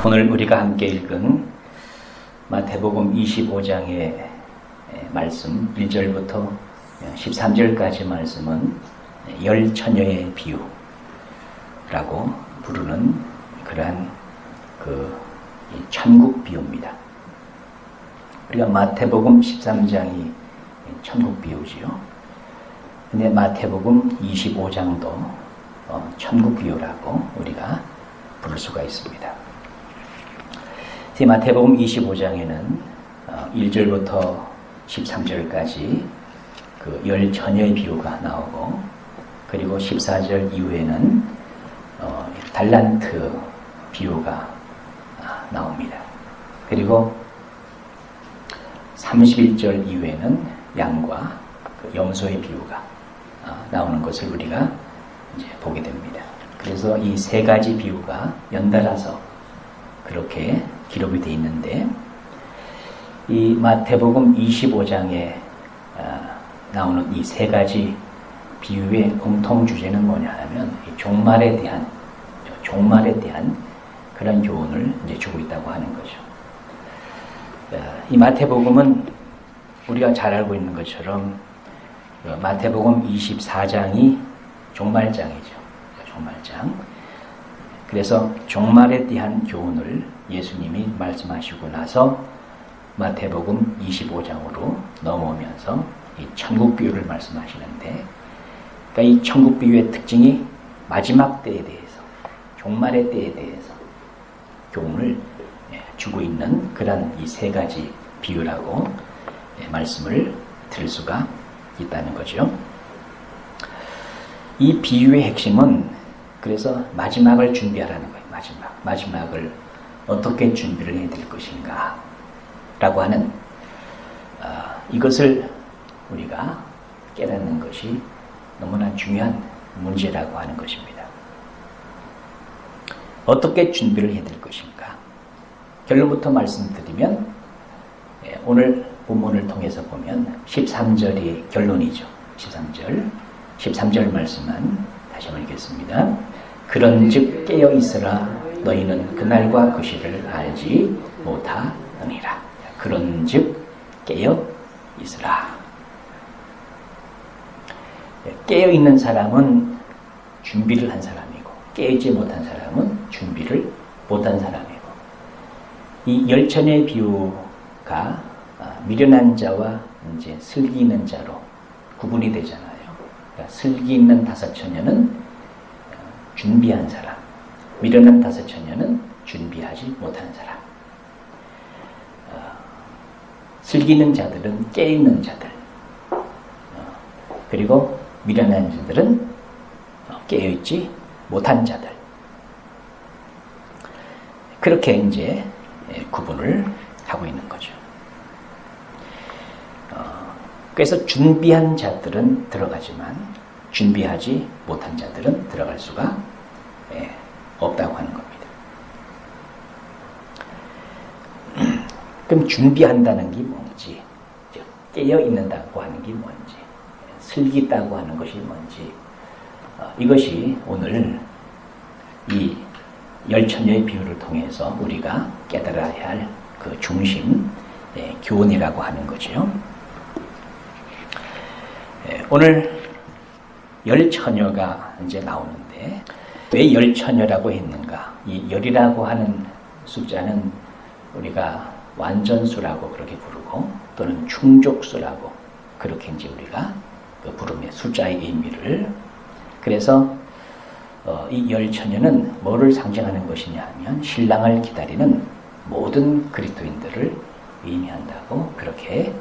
오늘 우리가 함께 읽은 마태복음 25장의 말씀 1절부터 13절까지 말씀은 열 처녀의 비유라고 부르는 그러한 천국 비유입니다. 우리가 마태복음 13장이 천국 비유지요. 근데 마태복음 25장도 천국 비유라고 우리가 부를 수가 있습니다. 마태복음 25장에는 1절부터 13절까지 그 열 처녀의 비유가 나오고, 그리고 14절 이후에는 달란트 비유가 나옵니다. 그리고 31절 이후에는 양과 염소의 비유가 나오는 것을 우리가 이제 보게 됩니다. 그래서 이 세 가지 비유가 연달아서 그렇게 기록이 되어 있는데, 이 마태복음 25장에 나오는 이 세 가지 비유의 공통 주제는 뭐냐 하면 종말에 대한 그런 교훈을 이제 주고 있다고 하는 거죠. 이 마태복음은 우리가 잘 알고 있는 것처럼 마태복음 24장이 종말장이죠. 종말장. 그래서 종말에 대한 교훈을 예수님이 말씀하시고 나서 마태복음 25장으로 넘어오면서 이 천국 비유를 말씀하시는데, 그러니까 이 천국 비유의 특징이 마지막 때에 대해서, 종말의 때에 대해서 교훈을 주고 있는 그런 이 세 가지 비유라고 말씀을 드릴 수가 있다는 거죠. 이 비유의 핵심은 그래서 마지막을 준비하라는 거예요. 마지막을 어떻게 준비를 해드릴 것인가 라고 하는 이것을 우리가 깨닫는 것이 너무나 중요한 문제라고 하는 것입니다. 어떻게 준비를 해드릴 것인가. 결론부터 말씀드리면 오늘 본문을 통해서 보면 13절이 결론이죠. 13절 말씀만 다시 한번 읽겠습니다. 그런즉 깨어 있으라. 너희는 그날과 그 시를 알지 못하느니라. 그런즉 깨어 있으라. 깨어 있는 사람은 준비를 한 사람이고, 깨어있지 못한 사람은 준비를 못한 사람이고, 이 열 처녀의 비유가 미련한 자와 이제 슬기 있는 자로 구분이 되잖아요. 그러니까 슬기 있는 다섯 처녀는 준비한 사람, 미련한 다섯 처녀는 준비하지 못한 사람. 슬기 있는 자들은 깨있는 자들, 그리고 미련한 자들은 깨어있지 못한 자들. 그렇게 이제 구분을 하고 있는 거죠. 그래서 준비한 자들은 들어가지만 준비하지 못한 자들은 들어갈 수가 없다고 하는 겁니다. 그럼 준비한다는 게 뭔지, 깨어있는다고 하는 게 뭔지, 슬기 있다고 하는 것이 뭔지, 이것이 오늘 이 열 처녀의 비유를 통해서 우리가 깨달아야 할 그 중심 교훈이라고 하는 거죠. 오늘 열 처녀가 이제 나오는데, 왜 열 처녀라고 했는가? 이 열이라고 하는 숫자는 우리가 완전수라고 그렇게 부르고, 또는 충족수라고 그렇게 이제 우리가 부르며 숫자의 의미를. 그래서 이 열 처녀는 뭐를 상징하는 것이냐 하면 신랑을 기다리는 모든 그리스도인들을 의미한다고 그렇게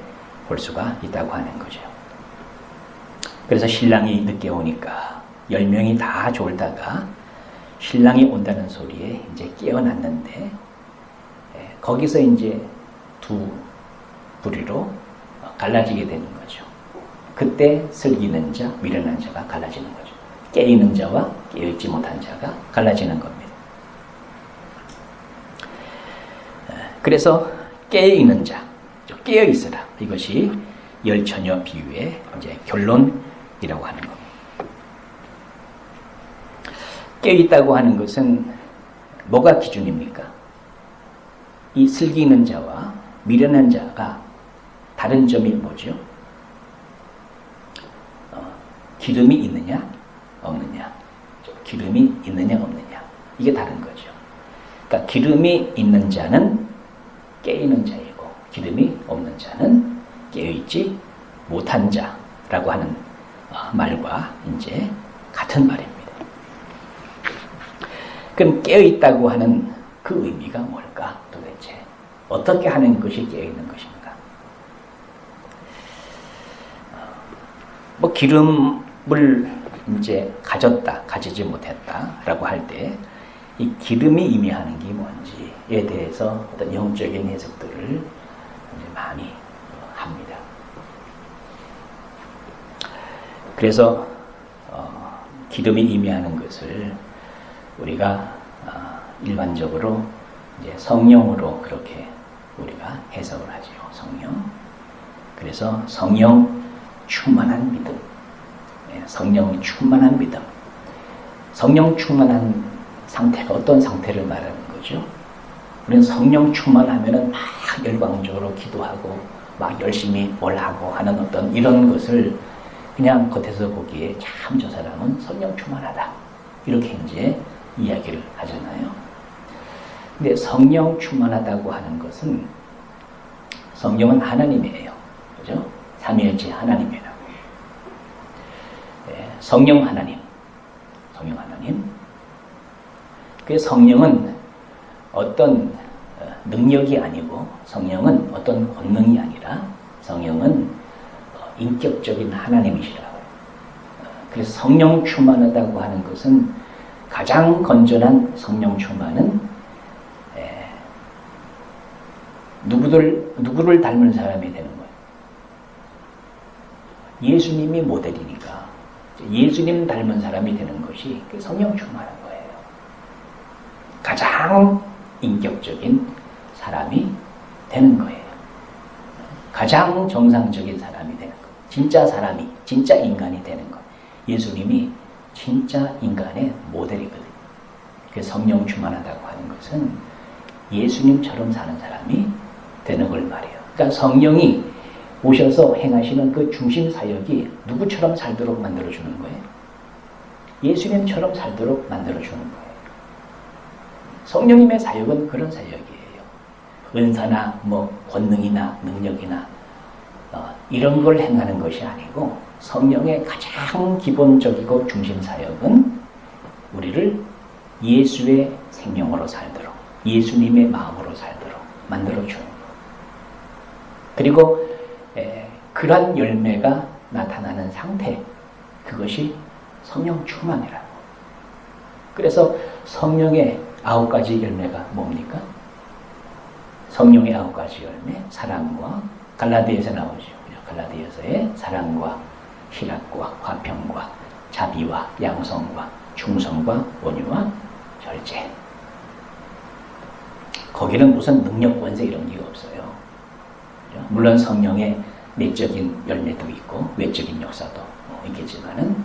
볼 수가 있다고 하는 거죠. 그래서 신랑이 늦게 오니까 10명이 다 졸다가 신랑이 온다는 소리에 이제 깨어났는데, 거기서 이제 두 부류로 갈라지게 되는 거죠. 그때 슬기 있는 자, 미련한 자가 갈라지는 거죠. 깨있는 자와 깨어있지 못한 자가 갈라지는 겁니다. 그래서 깨어있는 자, 깨어있으라. 이것이 열 처녀 비유의 이제 결론이라고 하는 겁니다. 깨어있다고 하는 것은 뭐가 기준입니까? 이 슬기는 자와 미련한 자가 다른 점이 뭐죠? 기름이 있느냐 없느냐, 기름이 있느냐 없느냐, 이게 다른 거죠. 그러니까 기름이 있는 자는 깨있는 자이고 기름이 없는 자는 깨어있지 못한 자라고 하는 말과 이제 같은 말입니다. 그럼 깨어있다고 하는 그 의미가 뭘까 도대체? 어떻게 하는 것이 깨어있는 것인가? 뭐 기름을 이제 가지지 못했다라고 할 때 이 기름이 의미하는 게 뭔지에 대해서 어떤 영적인 해석들을 이제 많이 합니다. 그래서 기름이 의미하는 것을 우리가 일반적으로 이제 성령으로 그렇게 우리가 해석을 하죠. 성령. 그래서 성령 충만한 믿음. 성령 충만한 믿음. 성령 충만한 상태가 어떤 상태를 말하는 거죠? 우리는 성령 충만하면은 막 열광적으로 기도하고 막 열심히 뭘 하고 하는 어떤 이런 것을 그냥 겉에서 보기에 참 저 사람은 성령 충만하다. 이렇게 이제 이야기를 하잖아요. 근데 성령 충만하다고 하는 것은 성령은 하나님이에요. 그죠? 삼위일체 하나님이라고. 네, 성령 하나님. 성령 하나님. 그 성령은 어떤 능력이 아니고 성령은 어떤 권능이 아니라 성령은 인격적인 하나님이시라고. 그래서 성령 충만하다고 하는 것은 가장 건전한 성령 충만은 누구를 닮은 사람이 되는 거예요? 예수님이 모델이니까 예수님 닮은 사람이 되는 것이 성령 충만한 거예요. 가장 인격적인 사람이 되는 거예요. 가장 정상적인 사람이 되는 거예요. 진짜 사람이, 진짜 인간이 되는 거예요. 예수님이 진짜 인간의 모델이거든요. 그래서 성령 충만하다고 하는 것은 예수님처럼 사는 사람이 되는 걸 말해요. 그러니까 성령이 오셔서 행하시는 그 중심 사역이 누구처럼 살도록 만들어주는 거예요? 예수님처럼 살도록 만들어주는 거예요. 성령님의 사역은 그런 사역이에요. 은사나 뭐 권능이나 능력이나 이런 걸 행하는 것이 아니고 성령의 가장 기본적이고 중심 사역은 우리를 예수의 생명으로 살도록 예수님의 마음으로 살도록 만들어주는 것. 그리고 그러한 열매가 나타나는 상태, 그것이 성령 충만이라고. 그래서 성령의 9가지 열매가 뭡니까? 성령의 9가지 열매, 사랑과, 갈라디아에서 나오죠. 갈라디아서의 사랑과 희락과 화평과 자비와 양성과 충성과 온유와 절제. 거기는 무슨 능력, 권세 이런 게 없어요. 물론 성령의 내적인 열매도 있고 외적인 역사도 있겠지만은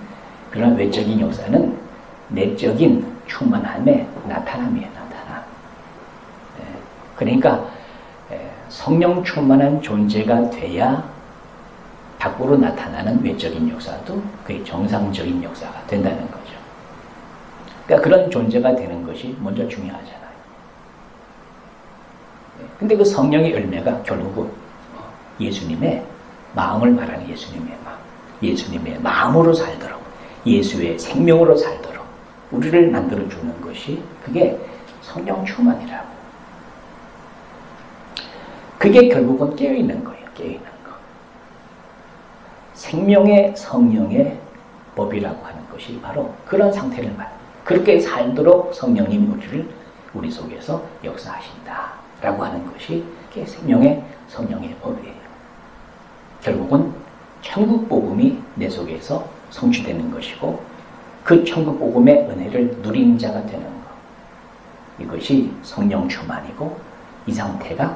그런 외적인 역사는 내적인 충만함의 나타남이에요. 나타남. 그러니까 성령 충만한 존재가 돼야 밖으로 나타나는 외적인 역사도 그게 정상적인 역사가 된다는 거죠. 그러니까 그런 존재가 되는 것이 먼저 중요하잖아요. 근데 그 성령의 열매가 결국은 예수님의 마음을 말하는 예수님의 마음, 예수님의 마음으로 살도록, 예수의 생명으로 살도록 우리를 만들어주는 것이 그게 성령 충만이라고. 그게 결국은 깨어있는 거예요. 깨어있는 거. 생명의 성령의 법이라고 하는 것이 바로 그런 상태를 말합니다. 그렇게 살도록 성령님이 우리 속에서 역사하신다 라고 하는 것이 그게 생명의 성령의 법이에요. 결국은 천국 복음이 내 속에서 성취되는 것이고 그 천국 복음의 은혜를 누리는 자가 되는 것. 이것이 성령 충만이고 이 상태가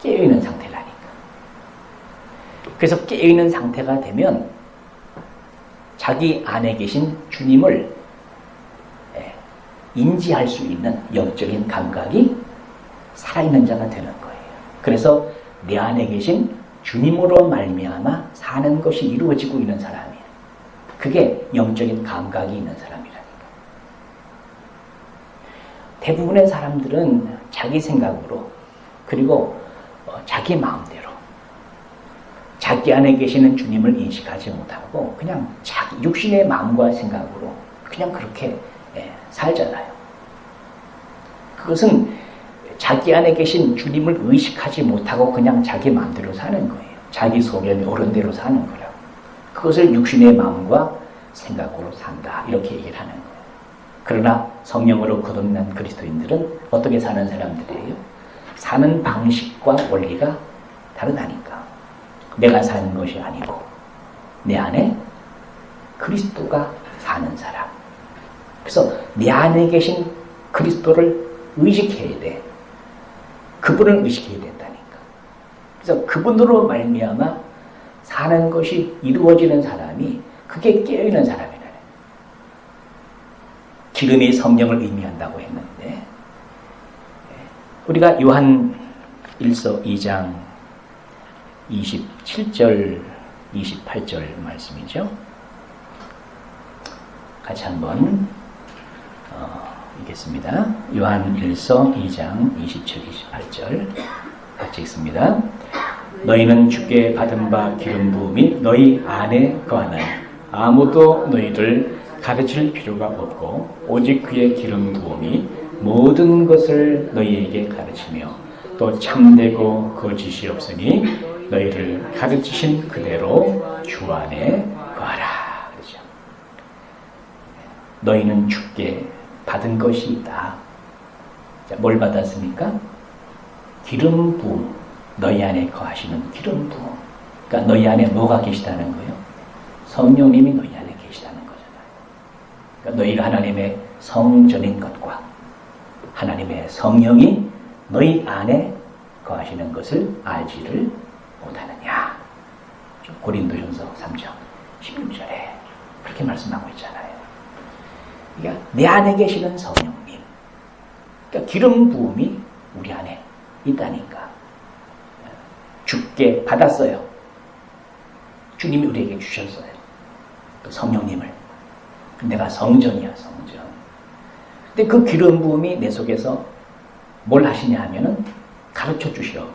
깨어있는 상태라니까. 그래서 깨어있는 상태가 되면 자기 안에 계신 주님을 인지할 수 있는 영적인 감각이 살아있는 자가 되는 거예요. 그래서 내 안에 계신 주님으로 말미암아 사는 것이 이루어지고 있는 사람이에요. 그게 영적인 감각이 있는 사람이라니까. 대부분의 사람들은 자기 생각으로 그리고 자기 마음대로 자기 안에 계시는 주님을 인식하지 못하고 그냥 자기 육신의 마음과 생각으로 그냥 그렇게 살잖아요. 그것은 자기 안에 계신 주님을 의식하지 못하고 그냥 자기 마음대로 사는 거예요. 자기 소견이 옳은 대로 사는 거라고. 그것을 육신의 마음과 생각으로 산다 이렇게 얘기를 하는 거예요. 그러나 성령으로 거듭난 그리스도인들은 어떻게 사는 사람들이에요? 사는 방식과 원리가 다르다니까. 내가 사는 것이 아니고 내 안에 그리스도가 사는 사람. 그래서 내 안에 계신 그리스도를 의식해야 돼. 그분을 의식해야 된다니까. 그래서 그분으로 말미암아 사는 것이 이루어지는 사람이 그게 깨어있는 사람이라네. 기름이 성령을 의미한다고 했는데 우리가 요한 1서 2장 27절 28절 말씀이죠. 같이 한번 읽겠습니다. 요한 1서 2장 27, 28절 같이 읽습니다. 너희는 주께 받은 바 기름 부음이 너희 안에 거하나니 아무도 너희를 가르칠 필요가 없고 오직 그의 기름 부음이 모든 것을 너희에게 가르치며 또 참되고 거짓이 없으니 너희를 가르치신 그대로 주 안에 거하라. 그렇죠? 너희는 주께 받은 것이 있다. 자, 뭘 받았습니까? 기름 부음. 너희 안에 거하시는 기름 부음. 그러니까 너희 안에 뭐가 계시다는 거예요? 성령님이 너희 안에 계시다는 거잖아요. 그러니까 너희가 하나님의 성전인 것과 하나님의 성령이 너희 안에 거하시는 것을 알지를 못하느냐. 고린도전서 3장 16절에 그렇게 말씀하고 있잖아요. 그러니까 내 안에 계시는 성령님. 그러니까 기름 부음이 우리 안에 있다니까. 주께 받았어요. 주님이 우리에게 주셨어요. 그 성령님을. 내가 성전이야, 성전. 근데 그 기름 부음이 내 속에서 뭘 하시냐 하면은 가르쳐 주시오.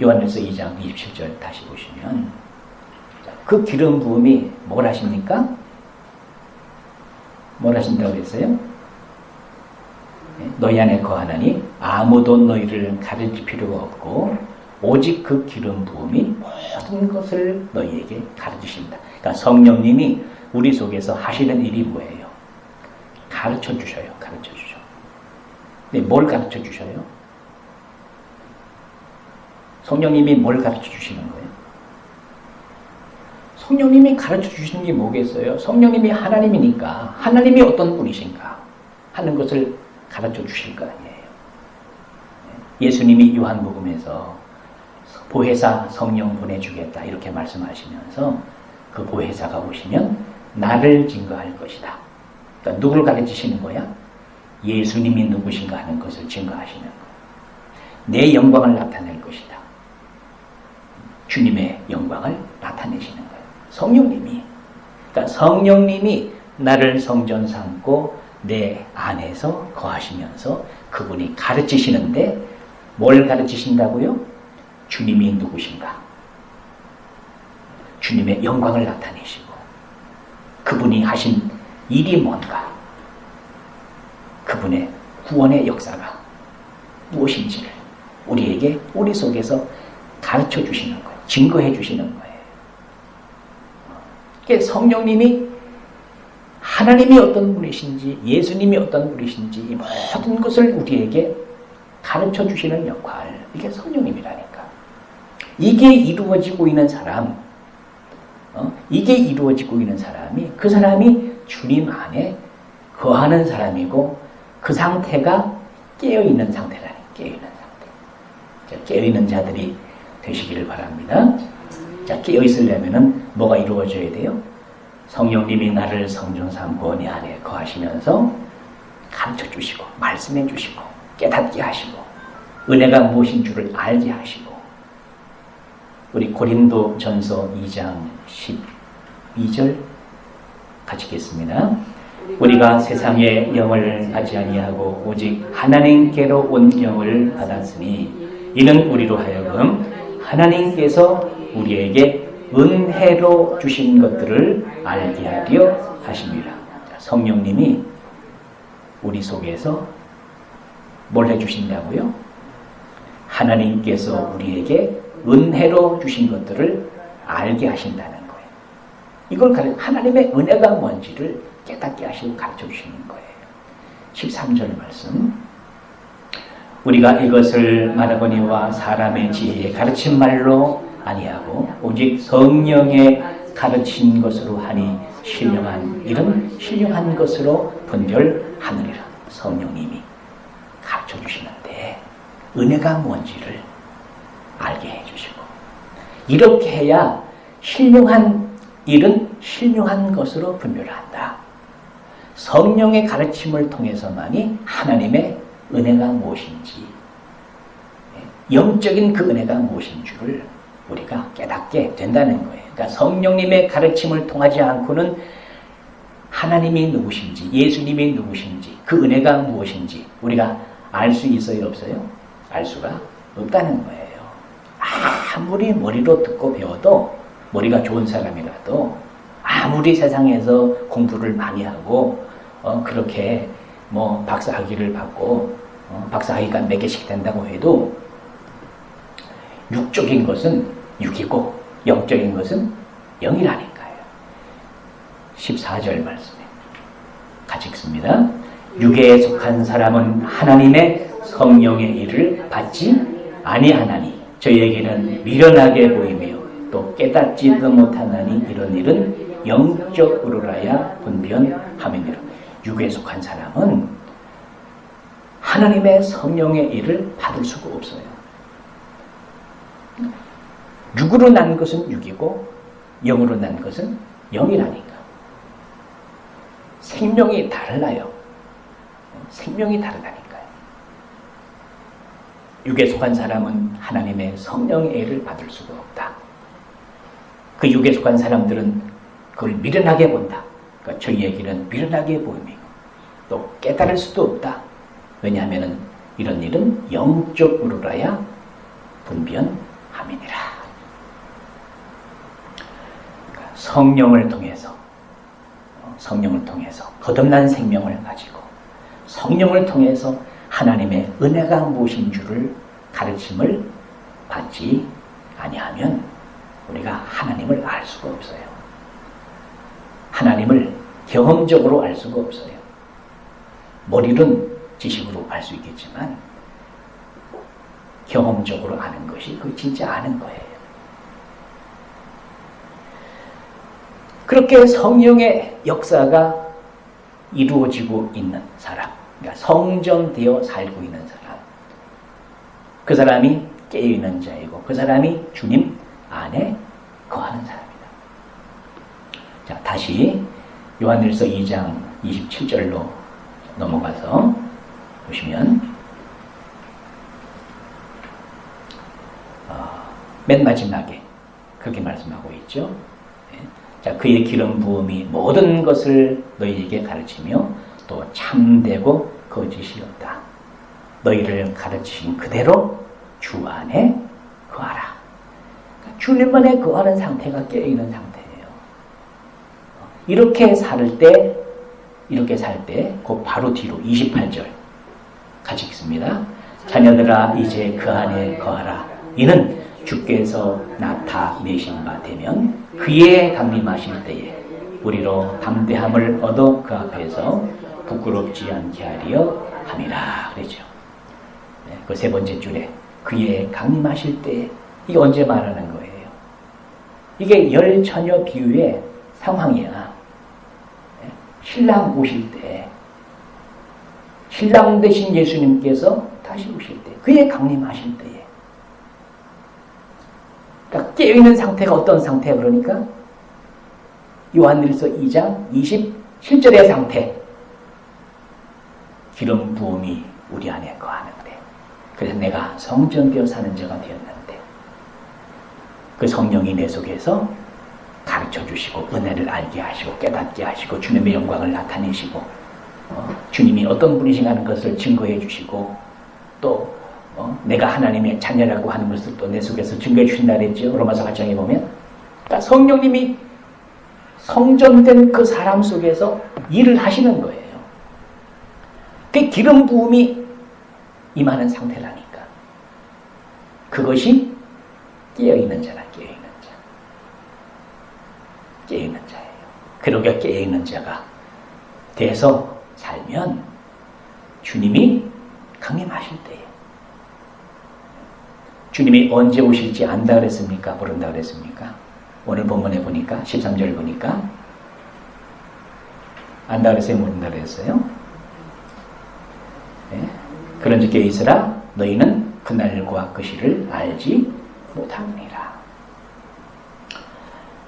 요한일서 2장 27절 다시 보시면 그 기름 부음이 뭘 하십니까? 뭘 하신다고 했어요? 너희 안에 거하나니 아무도 너희를 가르칠 필요가 없고 오직 그 기름 부음이 모든 것을 너희에게 가르치신다. 그러니까 성령님이 우리 속에서 하시는 일이 뭐예요? 가르쳐 주셔요. 가르쳐 주셔. 근데 뭘 가르쳐 주셔요? 성령님이 뭘 가르쳐 주시는 거예요? 성령님이 가르쳐 주시는 게 뭐겠어요? 성령님이 하나님이니까 하나님이 어떤 분이신가 하는 것을 가르쳐 주실 거 아니에요. 예수님이 요한복음에서 보혜사 성령 보내주겠다 이렇게 말씀하시면서 그 보혜사가 오시면 나를 증거할 것이다. 그러니까 누구를 가르치시는 거야? 예수님이 누구신가 하는 것을 증거하시는 거예요. 내 영광을 나타낼 것이다. 주님의 영광을 나타내시는 거예요. 성령님이. 그러니까 성령님이 나를 성전 삼고 내 안에서 거하시면서 그분이 가르치시는데 뭘 가르치신다고요? 주님이 누구신가? 주님의 영광을 나타내시고 그분이 하신 일이 뭔가? 그분의 구원의 역사가 무엇인지를 우리에게 우리 속에서 가르쳐 주시는 거예요. 증거해 주시는 거예요. 그러니까 성령님이 하나님이 어떤 분이신지 예수님이 어떤 분이신지 이 모든 것을 우리에게 가르쳐 주시는 역할, 이게 성령님이라니까. 이게 이루어지고 있는 사람, 이게 이루어지고 있는 사람이 그 사람이 주님 안에 거하는 사람이고 그 상태가 깨어있는 상태라니. 깨어있는 상태. 깨어있는 자들이 되시기를 바랍니다. 자, 깨어있으려면은 뭐가 이루어져야 돼요? 성령님이 나를 성전 삼고 내 안에 거하시면서 가르쳐 주시고 말씀해 주시고 깨닫게 하시고 은혜가 무엇인 줄을 알게 하시고 우리 고린도 전서 2장 12절 같이 읽겠습니다. 우리가 세상의 영을 받지 아니하고 오직 하나님께로 온 영을 받았으니 이는 우리로 하여금 하나님께서 우리에게 은혜로 주신 것들을 알게 하려 하십니다. 성령님이 우리 속에서 뭘 해주신다고요? 하나님께서 우리에게 은혜로 주신 것들을 알게 하신다는 거예요. 이걸 하나님의 은혜가 뭔지를 깨닫게 하시고 가르쳐 주시는 거예요. 13절 말씀. 우리가 이것을 말하거니와 사람의 지혜에 가르친 말로 아니하고 오직 성령의 가르친 것으로 하니 신령한 일은 신령한 것으로 분별하느니라. 성령님이 가르쳐 주시는데 은혜가 뭔지를 알게 해주시고 이렇게 해야 신령한 일은 신령한 것으로 분별한다. 성령의 가르침을 통해서만이 하나님의 은혜가 무엇인지 영적인 그 은혜가 무엇인 줄을 우리가 깨닫게 된다는 거예요. 그러니까 성령님의 가르침을 통하지 않고는 하나님이 누구신지 예수님이 누구신지 그 은혜가 무엇인지 우리가 알 수 있어요 없어요? 알 수가 없다는 거예요. 아무리 머리로 듣고 배워도 머리가 좋은 사람이라도 아무리 세상에서 공부를 많이 하고 그렇게 뭐 박사학위를 받고 박사학위가 몇 개씩 된다고 해도 육적인 것은 육이고 영적인 것은 영이라니까요. 14절 말씀에 같이 읽습니다. 육에 속한 사람은 하나님의 성령의 일을 받지 아니하나니 저희에게는 미련하게 보이며 또 깨닫지도 못하나니 이런 일은 영적으로라야 분변함이니라. 육에 속한 사람은 하나님의 성령의 일을 받을 수가 없어요. 육으로 난 것은 육이고 영으로 난 것은 영이라니까. 생명이 달라요. 생명이 다르다니까요. 육에 속한 사람은 하나님의 성령의 일을 받을 수가 없다. 그 육에 속한 사람들은 그걸 미련하게 본다. 그러니까 저희에게는 미련하게 보이며 또 깨달을 수도 없다. 왜냐하면 이런 일은 영적으로라야 분변함이니라. 그러니까 성령을 통해서 거듭난 생명을 가지고 성령을 통해서 하나님의 은혜가 무엇인 줄을 가르침을 받지 아니하면 우리가 하나님을 알 수가 없어요. 하나님을 경험적으로 알 수가 없어요. 머리는 지식으로 알 수 있겠지만 경험적으로 아는 것이 그 진짜 아는 거예요. 그렇게 성령의 역사가 이루어지고 있는 사람, 그러니까 성전되어 살고 있는 사람, 그 사람이 깨어있는 자이고 그 사람이 주님 안에 거하는 사람이다. 자, 다시 요한일서 2장 27절로 넘어가서 보시면 맨 마지막에 그렇게 말씀하고 있죠. 자, 그의 기름 부음이 모든 것을 너희에게 가르치며 또 참되고 거짓이 없다. 너희를 가르치신 그대로 주 안에 거하라. 그러니까 주님 안에 거하는 상태가 깨어있는 상태예요. 이렇게 살 때, 그 바로 뒤로 28절 같이 읽습니다. 자녀들아 이제 그 안에 거하라. 이는 주께서 나타내신 바 되면 그의 강림하실 때에 우리로 담대함을 얻어 그 앞에서 부끄럽지 않게 하려 함이라 그랬죠. 그 세 번째 줄에 그의 강림하실 때, 이게 언제 말하는 거예요? 이게 열 처녀 비유의 상황이야. 신랑 오실 때, 신랑 되신 예수님께서 다시 오실 때, 그의 강림하실 때에, 그러니까 깨어있는 상태가 어떤 상태야? 그러니까 요한일서 2장 27절의 상태, 기름 부음이 우리 안에 거하는 그래서 내가 성전되어 사는 자가 되었는데 그 성령이 내 속에서 가르쳐 주시고 은혜를 알게 하시고 깨닫게 하시고 주님의 영광을 나타내시고 주님이 어떤 분이신가 하는 것을 증거해 주시고 또 내가 하나님의 자녀라고 하는 것을 또 내 속에서 증거해 주신다 그랬죠. 로마서 8장에 보면 그러니까 성령님이 성전된 그 사람 속에서 일을 하시는 거예요. 그 기름 부음이 임하는 상태라니까. 그것이 깨어있는 자라. 깨어있는 자. 깨어있는 자예요. 그러게 깨어있는 자가 돼서 살면 주님이 강림하실 때에 주님이 언제 오실지 안다 그랬습니까? 모른다 그랬습니까? 오늘 본문에 보니까 13절 보니까 안다 그랬어요? 모른다 그랬어요? 네. 그런즉 깨어 있으라 너희는 그날과 그 시를 알지 못하느니라.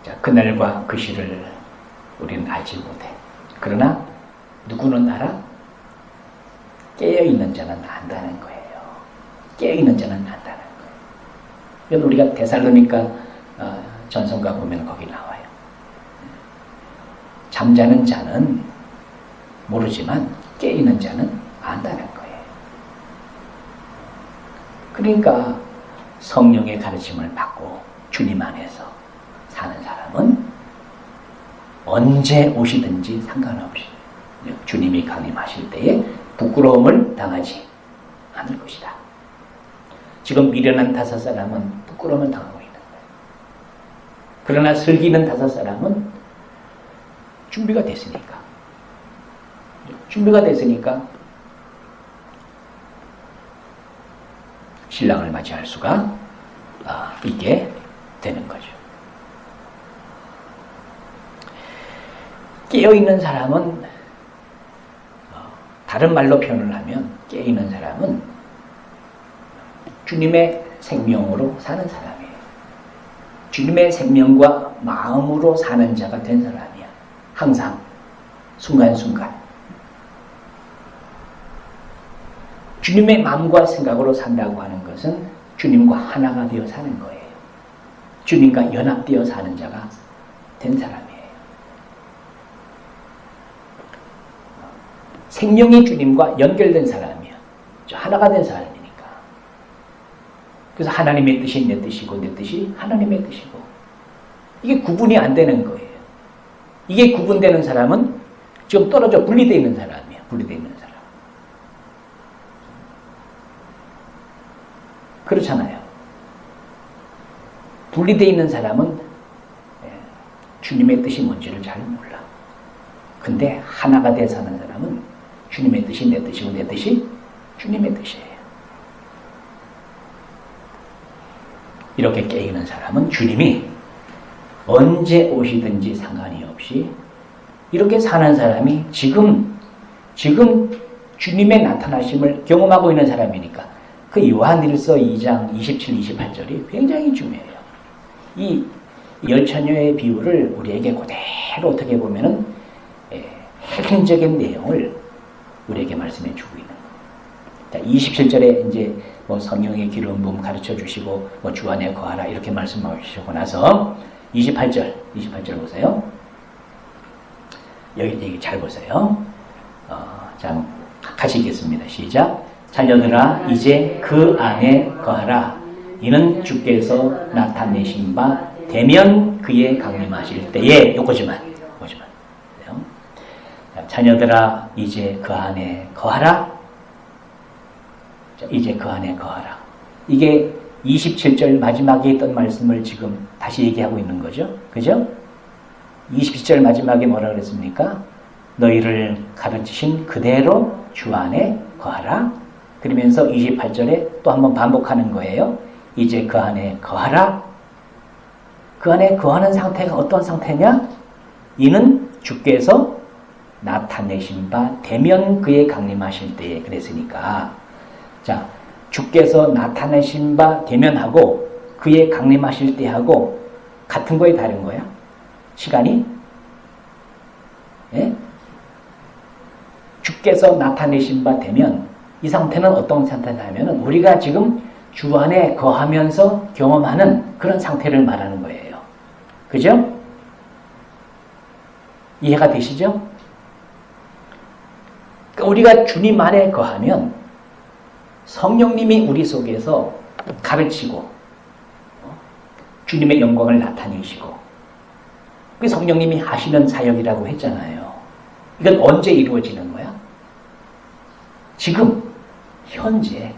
자, 그날과 그 시를 우리는 알지 못해. 그러나 누구는 알아? 깨어있는 자는 안다는 거예요. 깨어있는 자는 안다는 거예요. 이건 우리가 데살로니가 전서가 보면 거기 나와요. 잠자는 자는 모르지만 깨어있는 자는 안다는 거예요. 그러니까 성령의 가르침을 받고 주님 안에서 사는 사람은 언제 오시든지 상관없이 주님이 강림하실 때에 부끄러움을 당하지 않을 것이다. 지금 미련한 5사람은 부끄러움을 당하고 있는 거예요. 그러나 슬기는 5사람은 준비가 됐으니까 신랑을 맞이할 수가 있게 되는 거죠. 깨어있는 사람은 다른 말로 표현을 하면 깨어있는 사람은 주님의 생명으로 사는 사람이에요. 주님의 생명과 마음으로 사는 자가 된 사람이야. 항상 순간순간 주님의 마음과 생각으로 산다고 하는 것은 주님과 하나가 되어 사는 거예요. 주님과 연합되어 사는 자가 된 사람이에요. 생명이 주님과 연결된 사람이야. 하나가 된 사람이니까. 그래서 하나님의 뜻이 내 뜻이고 내 뜻이 하나님의 뜻이고 이게 구분이 안 되는 거예요. 이게 구분되는 사람은 지금 떨어져 분리되어 있는 사람이야. 분리되어 있는 사람. 그렇잖아요. 분리되어 있는 사람은 주님의 뜻이 뭔지를 잘 몰라. 근데 하나가 되어 사는 사람은 주님의 뜻이 내 뜻이고 내 뜻이 주님의 뜻이에요. 이렇게 깨어있는 사람은 주님이 언제 오시든지 상관이 없이 이렇게 사는 사람이 지금 주님의 나타나심을 경험하고 있는 사람이니까 그 요한일서 2장 27, 28절이 굉장히 중요해요. 이 열처녀의 비유를 우리에게 그대로 어떻게 보면은 핵심적인 내용을 우리에게 말씀해 주고 있는 거예요. 27절에 이제 성령의 기름 부음 가르쳐 주시고 주 안에 거하라 이렇게 말씀하시고 나서 28절 보세요. 여기 잘 보세요. 자, 같이 읽겠습니다. 시작. 자녀들아 이제 그 안에 거하라. 이는 주께서 나타내신 바 되면 그의 강림하실 때에 요거지만 자녀들아 이제 그 안에 거하라. 자, 이제 그 안에 거하라. 이게 27절 마지막에 있던 말씀을 지금 다시 얘기하고 있는 거죠. 그죠? 27절 마지막에 뭐라 그랬습니까? 너희를 가르치신 그대로 주 안에 거하라. 그러면서 28절에 또 한번 반복하는 거예요. 이제 그 안에 거하라. 그 안에 거하는 상태가 어떤 상태냐? 이는 주께서 나타내신 바 되면 그의 강림하실 때에 그랬으니까 자, 주께서 나타내신 바 되면하고 그의 강림하실 때하고 같은 거에 다른 거야? 시간이? 예? 주께서 나타내신 바 되면 이 상태는 어떤 상태냐면은 우리가 지금 주 안에 거하면서 경험하는 그런 상태를 말하는 거예요. 그죠? 이해가 되시죠? 그러니까 우리가 주님 안에 거하면 성령님이 우리 속에서 가르치고 주님의 영광을 나타내시고 그게 성령님이 하시는 사역이라고 했잖아요. 이건 언제 이루어지는 거야? 지금 현재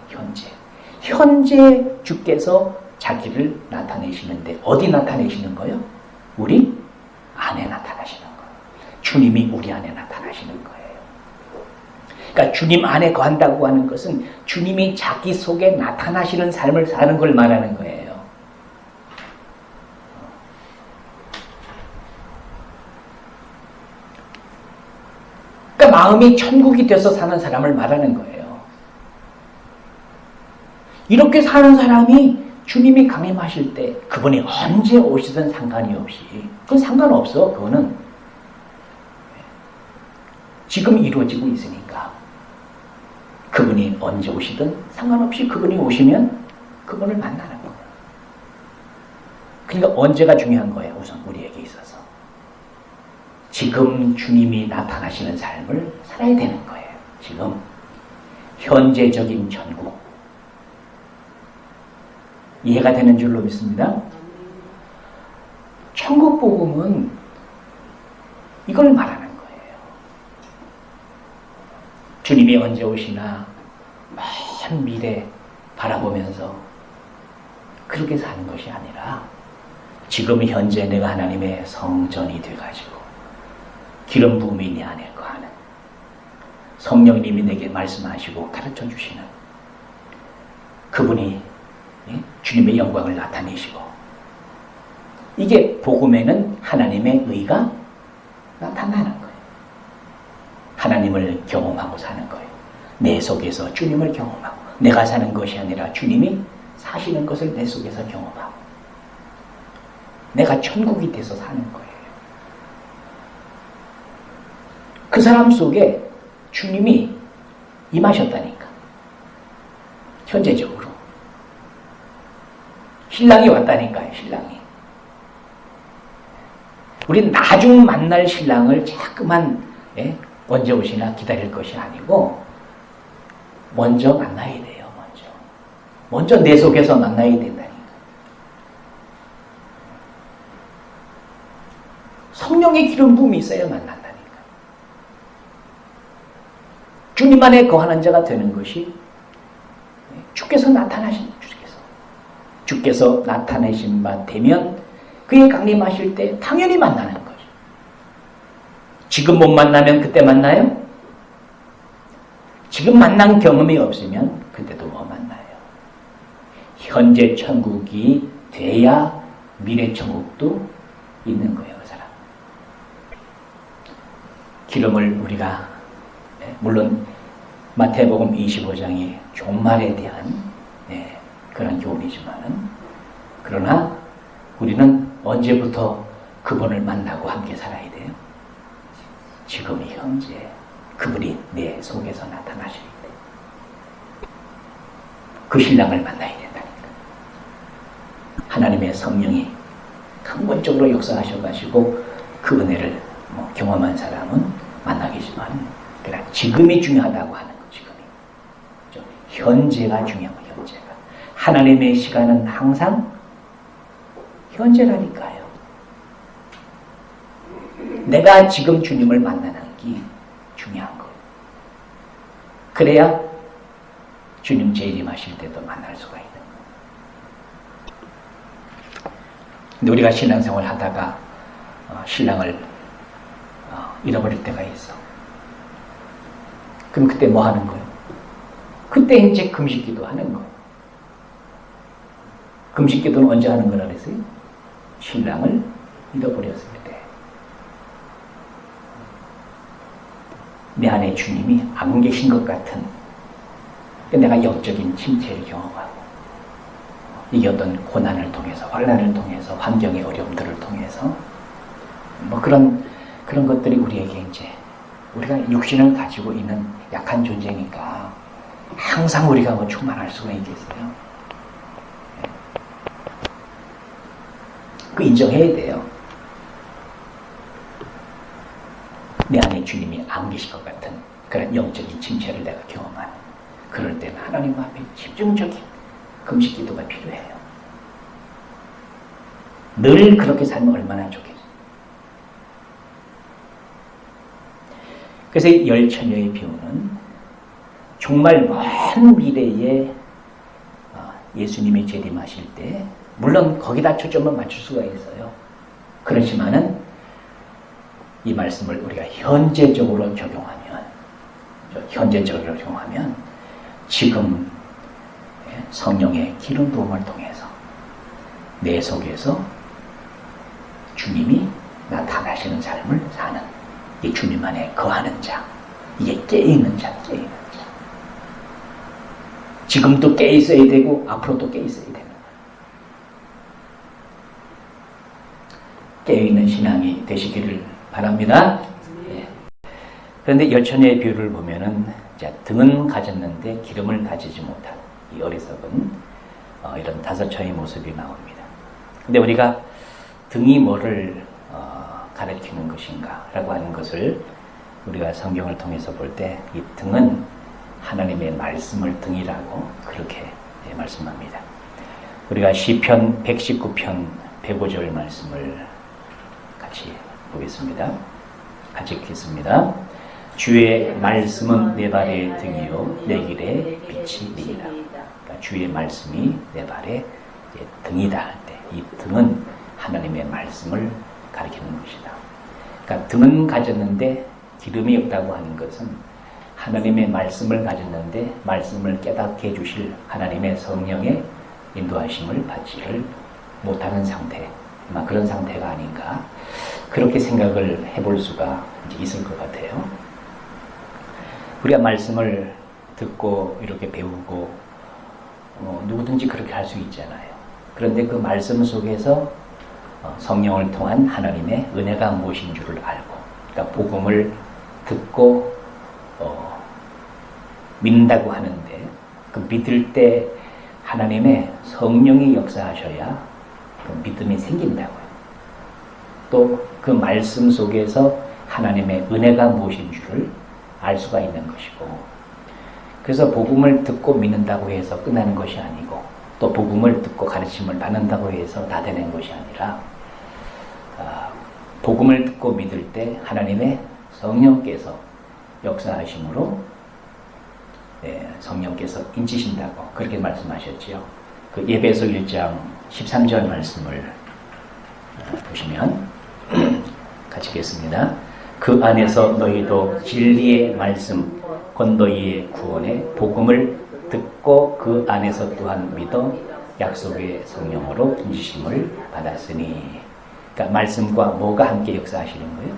주께서 자기를 나타내시는데 어디 나타내시는 거예요? 우리 안에 나타나시는 거예요. 주님이 우리 안에 나타나시는 거예요. 그러니까 주님 안에 거한다고 하는 것은 주님이 자기 속에 나타나시는 삶을 사는 걸 말하는 거예요. 그러니까 마음이 천국이 돼서 사는 사람을 말하는 거예요. 이렇게 사는 사람이 주님이 강림하실 때 그분이 언제 오시든 상관이 없이 그건 상관없어. 그거는 지금 이루어지고 있으니까 그분이 언제 오시든 상관없이 그분이 오시면 그분을 만나는 거예요. 그러니까 언제가 중요한 거예요. 우선 우리에게 있어서 지금 주님이 나타나시는 삶을 살아야 되는 거예요. 지금 현재적인 천국 이해가 되는 줄로 믿습니다. 천국 복음은 이걸 말하는 거예요. 주님이 언제 오시나 먼 미래 바라보면서 그렇게 사는 것이 아니라 지금 현재 내가 하나님의 성전이 돼가지고 기름 부음이 내 안에 거하는 성령님이 내게 말씀하시고 가르쳐 주시는 그분이 주님의 영광을 나타내시고 이게 복음에는 하나님의 의가 나타나는 거예요. 하나님을 경험하고 사는 거예요. 내 속에서 주님을 경험하고 내가 사는 것이 아니라 주님이 사시는 것을 내 속에서 경험하고 내가 천국이 돼서 사는 거예요. 그 사람 속에 주님이 임하셨다니까. 현재적으로. 신랑이 왔다니까요. 신랑이. 우린 나중 만날 신랑을 자꾸만 언제 오시나 기다릴 것이 아니고 먼저 만나야 돼요. 먼저 내 속에서 만나야 된다니까. 성령의 기름 부음이 있어야 만난다니까. 주님 안에 거하는 자가 되는 것이 주께서 나타나신 주께서 나타내신 바 되면 그의 강림하실 때 당연히 만나는 거죠. 지금 못 만나면 그때 만나요? 지금 만난 경험이 없으면 그때도 못 만나요. 현재 천국이 돼야 미래 천국도 있는 거예요. 그 사람. 기름을 우리가 물론 마태복음 25장이 종말에 대한 그런 교훈이지만은 그러나 우리는 언제부터 그분을 만나고 함께 살아야 돼요? 지금 현재 그분이 내 속에서 나타나실 때 그 신랑을 만나야 된다니까. 하나님의 성령이 근본적으로 역사하셔가지고 그 은혜를 경험한 사람은 만나겠지만 그러나 지금이 중요하다고 하는 거. 지금이 현재가 중요한 거예요. 현재가. 하나님의 시간은 항상 현재라니까요. 내가 지금 주님을 만나는 게 중요한 거예요. 그래야 주님 재림하실 때도 만날 수가 있는 거예요. 근데 우리가 신앙생활 하다가 신랑을 잃어버릴 때가 있어. 그럼 그때 뭐 하는 거예요? 그때 이제 금식기도 하는 거예요. 금식기도는 언제 하는 거라 그랬어요? 신랑을 잃어버렸을 때. 내 안에 주님이 안 계신 것 같은 내가 영적인 침체를 경험하고 이게 어떤 고난을 통해서 환난을 통해서 환경의 어려움들을 통해서 그런 것들이 우리에게 이제 우리가 육신을 가지고 있는 약한 존재니까 항상 우리가 뭐 충만할 수가 있겠어요? 그 인정해야 돼요. 내 안에 주님이 안 계실 것 같은 그런 영적인 침체를 내가 경험하는, 그럴 때는 하나님 앞에 집중적인 금식 기도가 필요해요. 늘 그렇게 살면 얼마나 좋겠어요. 그래서 열 처녀의 비유는 정말 먼 미래에 예수님이 재림하실 때, 물론 거기다 초점을 맞출 수가 있어요. 그렇지만은 이 말씀을 우리가 현재적으로 적용하면 지금 성령의 기름 부음을 통해서 내 속에서 주님이 나타나시는 삶을 사는, 이 주님 안에 거하는 자, 이게 깨있는 자. 지금도 깨 있어야 되고 앞으로도 깨 있어야 되는 거예요. 깨있는 신앙이 되시기를 바랍니다. 네. 그런데 열처녀의 비유를 보면은, 등은 가졌는데 기름을 가지지 못한 이 어리석은 이런 다섯 처의 모습이 나옵니다. 근데 우리가 등이 뭐를 가르치는 것인가 라고 하는 것을 우리가 성경을 통해서 볼 때, 이 등은 하나님의 말씀을 등이라고 그렇게 말씀합니다. 우리가 시편 119편 105절 말씀을 같이 보겠습니다. 같이 읽겠습니다. 주의 말씀은 내 발의 등이요 내 길의 빛이 되리라. 그러니까 주의 말씀이 내 발의 등이다 할 때, 이 등은 하나님의 말씀을 가리키는 것이다. 그러니까 등은 가졌는데 기름이 없다고 하는 것은 하나님의 말씀을 가졌는데 말씀을 깨닫게 해주실 하나님의 성령의 인도하심을 받지를 못하는 상태, 아마 그런 상태가 아닌가, 그렇게 생각을 해볼 수가 있을 것 같아요. 우리가 말씀을 듣고 이렇게 배우고 누구든지 그렇게 할 수 있잖아요. 그런데 그 말씀 속에서 성령을 통한 하나님의 은혜가 무엇인 줄을 알고, 그러니까 복음을 듣고 믿는다고 하는데, 그 믿을 때 하나님의 성령이 역사하셔야 그 믿음이 생긴다고요. 또 그 말씀 속에서 하나님의 은혜가 무엇인 줄을 알 수가 있는 것이고, 그래서 복음을 듣고 믿는다고 해서 끝나는 것이 아니고, 또 복음을 듣고 가르침을 받는다고 해서 다 되는 것이 아니라, 복음을 듣고 믿을 때 하나님의 성령께서 역사하심으로 성령께서 인치신다고 그렇게 말씀하셨지요. 그 에베소 1장 13절 말씀을 보시면 같이 읽겠습니다. 그 안에서 너희도 진리의 말씀 곧 너희의 구원의 복음을 듣고 그 안에서 또한 믿어 약속의 성령으로 인치심을 받았으니. 그러니까 말씀과 뭐가 함께 역사하시는 거예요?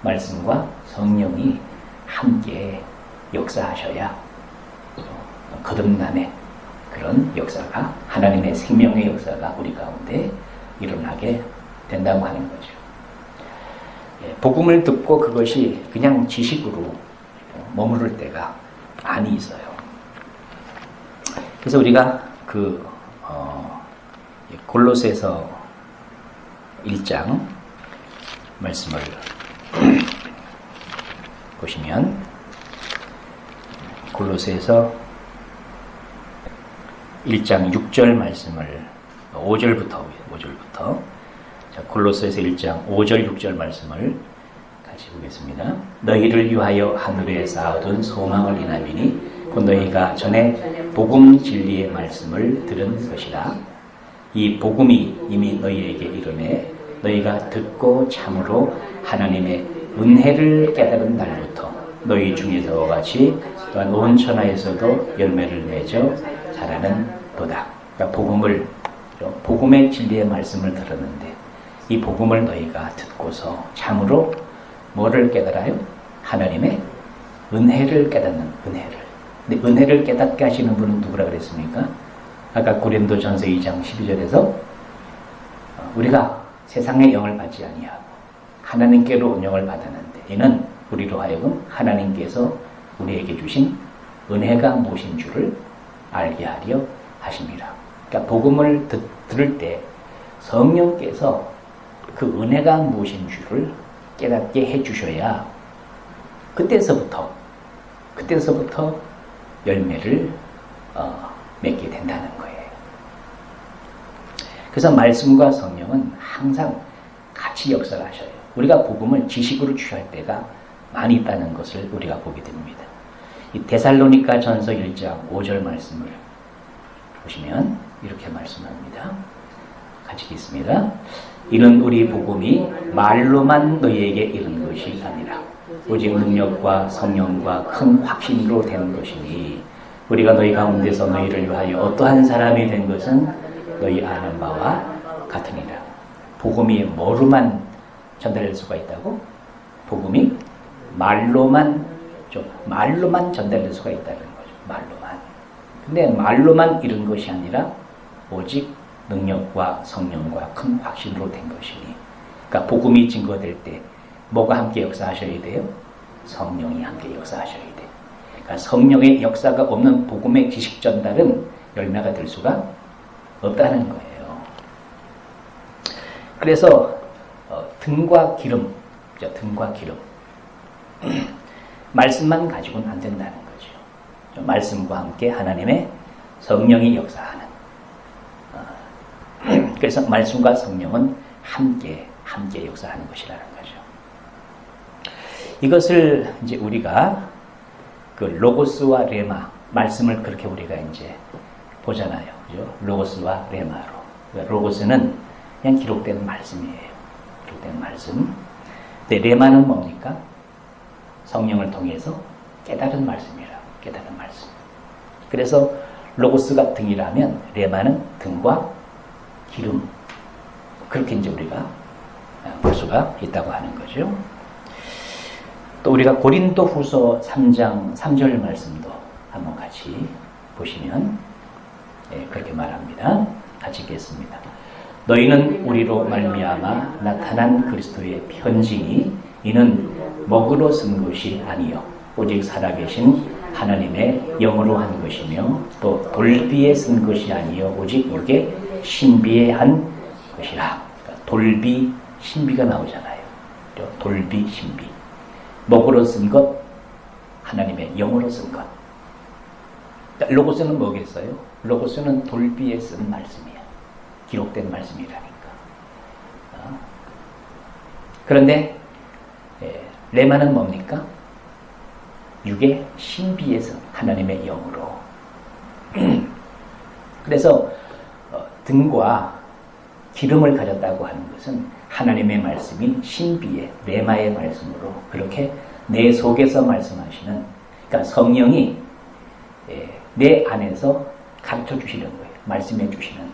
말씀과 성령이 함께 역사하셔야 거듭남의 그런 역사가, 하나님의 생명의 역사가 우리 가운데 일어나게 된다고 하는 거죠. 복음을 듣고 그것이 그냥 지식으로 머무를 때가 많이 있어요. 그래서 우리가 골로새서 1장 말씀을 보시면, 골로새서 1장 6절 말씀을 5절부터 자, 골로새서 1장 5절 6절 말씀을 같이 보겠습니다. 너희를 위하여 하늘에 쌓아둔 소망을 인함이니 곧 너희가 전에 복음 진리의 말씀을 들은 것이라. 이 복음이 이미 너희에게 이르매 너희가 듣고 참으로 하나님의 은혜를 깨달은 날부터 너희 중에서 같이 또한 온 천하에서도 열매를 맺어 자라는 도다. 그러니까 복음의 진리의 말씀을 들었는데, 이 복음을 너희가 듣고서 참으로 뭐를 깨달아요? 하나님의 은혜를 깨닫는, 은혜를. 근데 은혜를 깨닫게 하시는 분은 누구라 그랬습니까? 아까 고린도전서 2장 12절에서 우리가 세상의 영을 받지 아니하고 하나님께로 영을 받았는데, 이는 우리로 하여금 하나님께서 우리에게 주신 은혜가 무엇인 줄을 알게 하려 하십니다. 그러니까 복음을 들을 때 성령께서 그 은혜가 무엇인 줄을 깨닫게 해주셔야 그때서부터 열매를 맺게 된다는 거예요. 그래서 말씀과 성령은 항상 같이 역사를 하셔요. 우리가 복음을 지식으로 취할 때가 많이 있다는 것을 우리가 보게 됩니다. 이 데살로니가 전서 1장 5절 말씀을 보시면 이렇게 말씀합니다. 같이 읽겠습니다. 이는 우리 복음이 말로만 너희에게 이른 것이 아니라 오직 능력과 성령과 큰 확신으로 된 것이니 우리가 너희 가운데서 너희를 위하여 어떠한 사람이 된 것은 너희 아는 바와 같으니라. 복음이 뭐로만 전달될 수가 있다고? 복음이 말로만 전달될 수가 있다는 거죠. 말로만. 근데 말로만 이룬 것이 아니라 오직 능력과 성령과 큰 확신으로 된 것이니. 그러니까 복음이 증거될 때 뭐가 함께 역사하셔야 돼요? 성령이 함께 역사하셔야 돼요. 그러니까 성령의 역사가 없는 복음의 지식 전달은 열매가 될 수가 없다는 거예요. 그래서 등과 기름, 말씀만 가지고는 안 된다는 거죠. 말씀과 함께 하나님의 성령이 역사하는. 그래서 말씀과 성령은 함께 역사하는 것이라는 거죠. 이것을 이제 우리가 그 로고스와 레마, 말씀을 그렇게 우리가 이제 보잖아요. 그죠? 로고스와 레마로. 그러니까 로고스는 그냥 기록된 말씀이에요. 기록된 말씀. 근데 레마는 뭡니까? 성령을 통해서 깨달은 말씀이라. 깨달은 말씀. 그래서 로고스가 등이라면 레마는 등과 기름. 그렇게 이제 우리가 볼 수가 있다고 하는 거죠. 또 우리가 고린도 후서 3장 3절 말씀도 한번 같이 보시면 그렇게 말합니다. 같이 읽겠습니다. 너희는 우리로 말미암아 나타난 그리스도의 편지니 이는 먹으로 쓴 것이 아니요 오직 살아계신 하나님의 영으로 한 것이며 또 돌비에 쓴 것이 아니요 오직 이게 신비에 한 것이라. 그러니까 돌비, 신비가 나오잖아요. 돌비, 신비. 먹으로 쓴 것, 하나님의 영으로 쓴 것. 그러니까 로고스는 뭐겠어요? 로고스는 돌비에 쓴 말씀이야. 기록된 말씀이라니까. 그런데 레마는 뭡니까? 육의 신비에 쓴 하나님의 영으로. 그래서 등과 기름을 가졌다고 하는 것은 하나님의 말씀이 신비의 레마의 말씀으로 그렇게 내 속에서 말씀하시는, 그러니까 성령이 내 안에서 가르쳐 주시는 거예요. 말씀해 주시는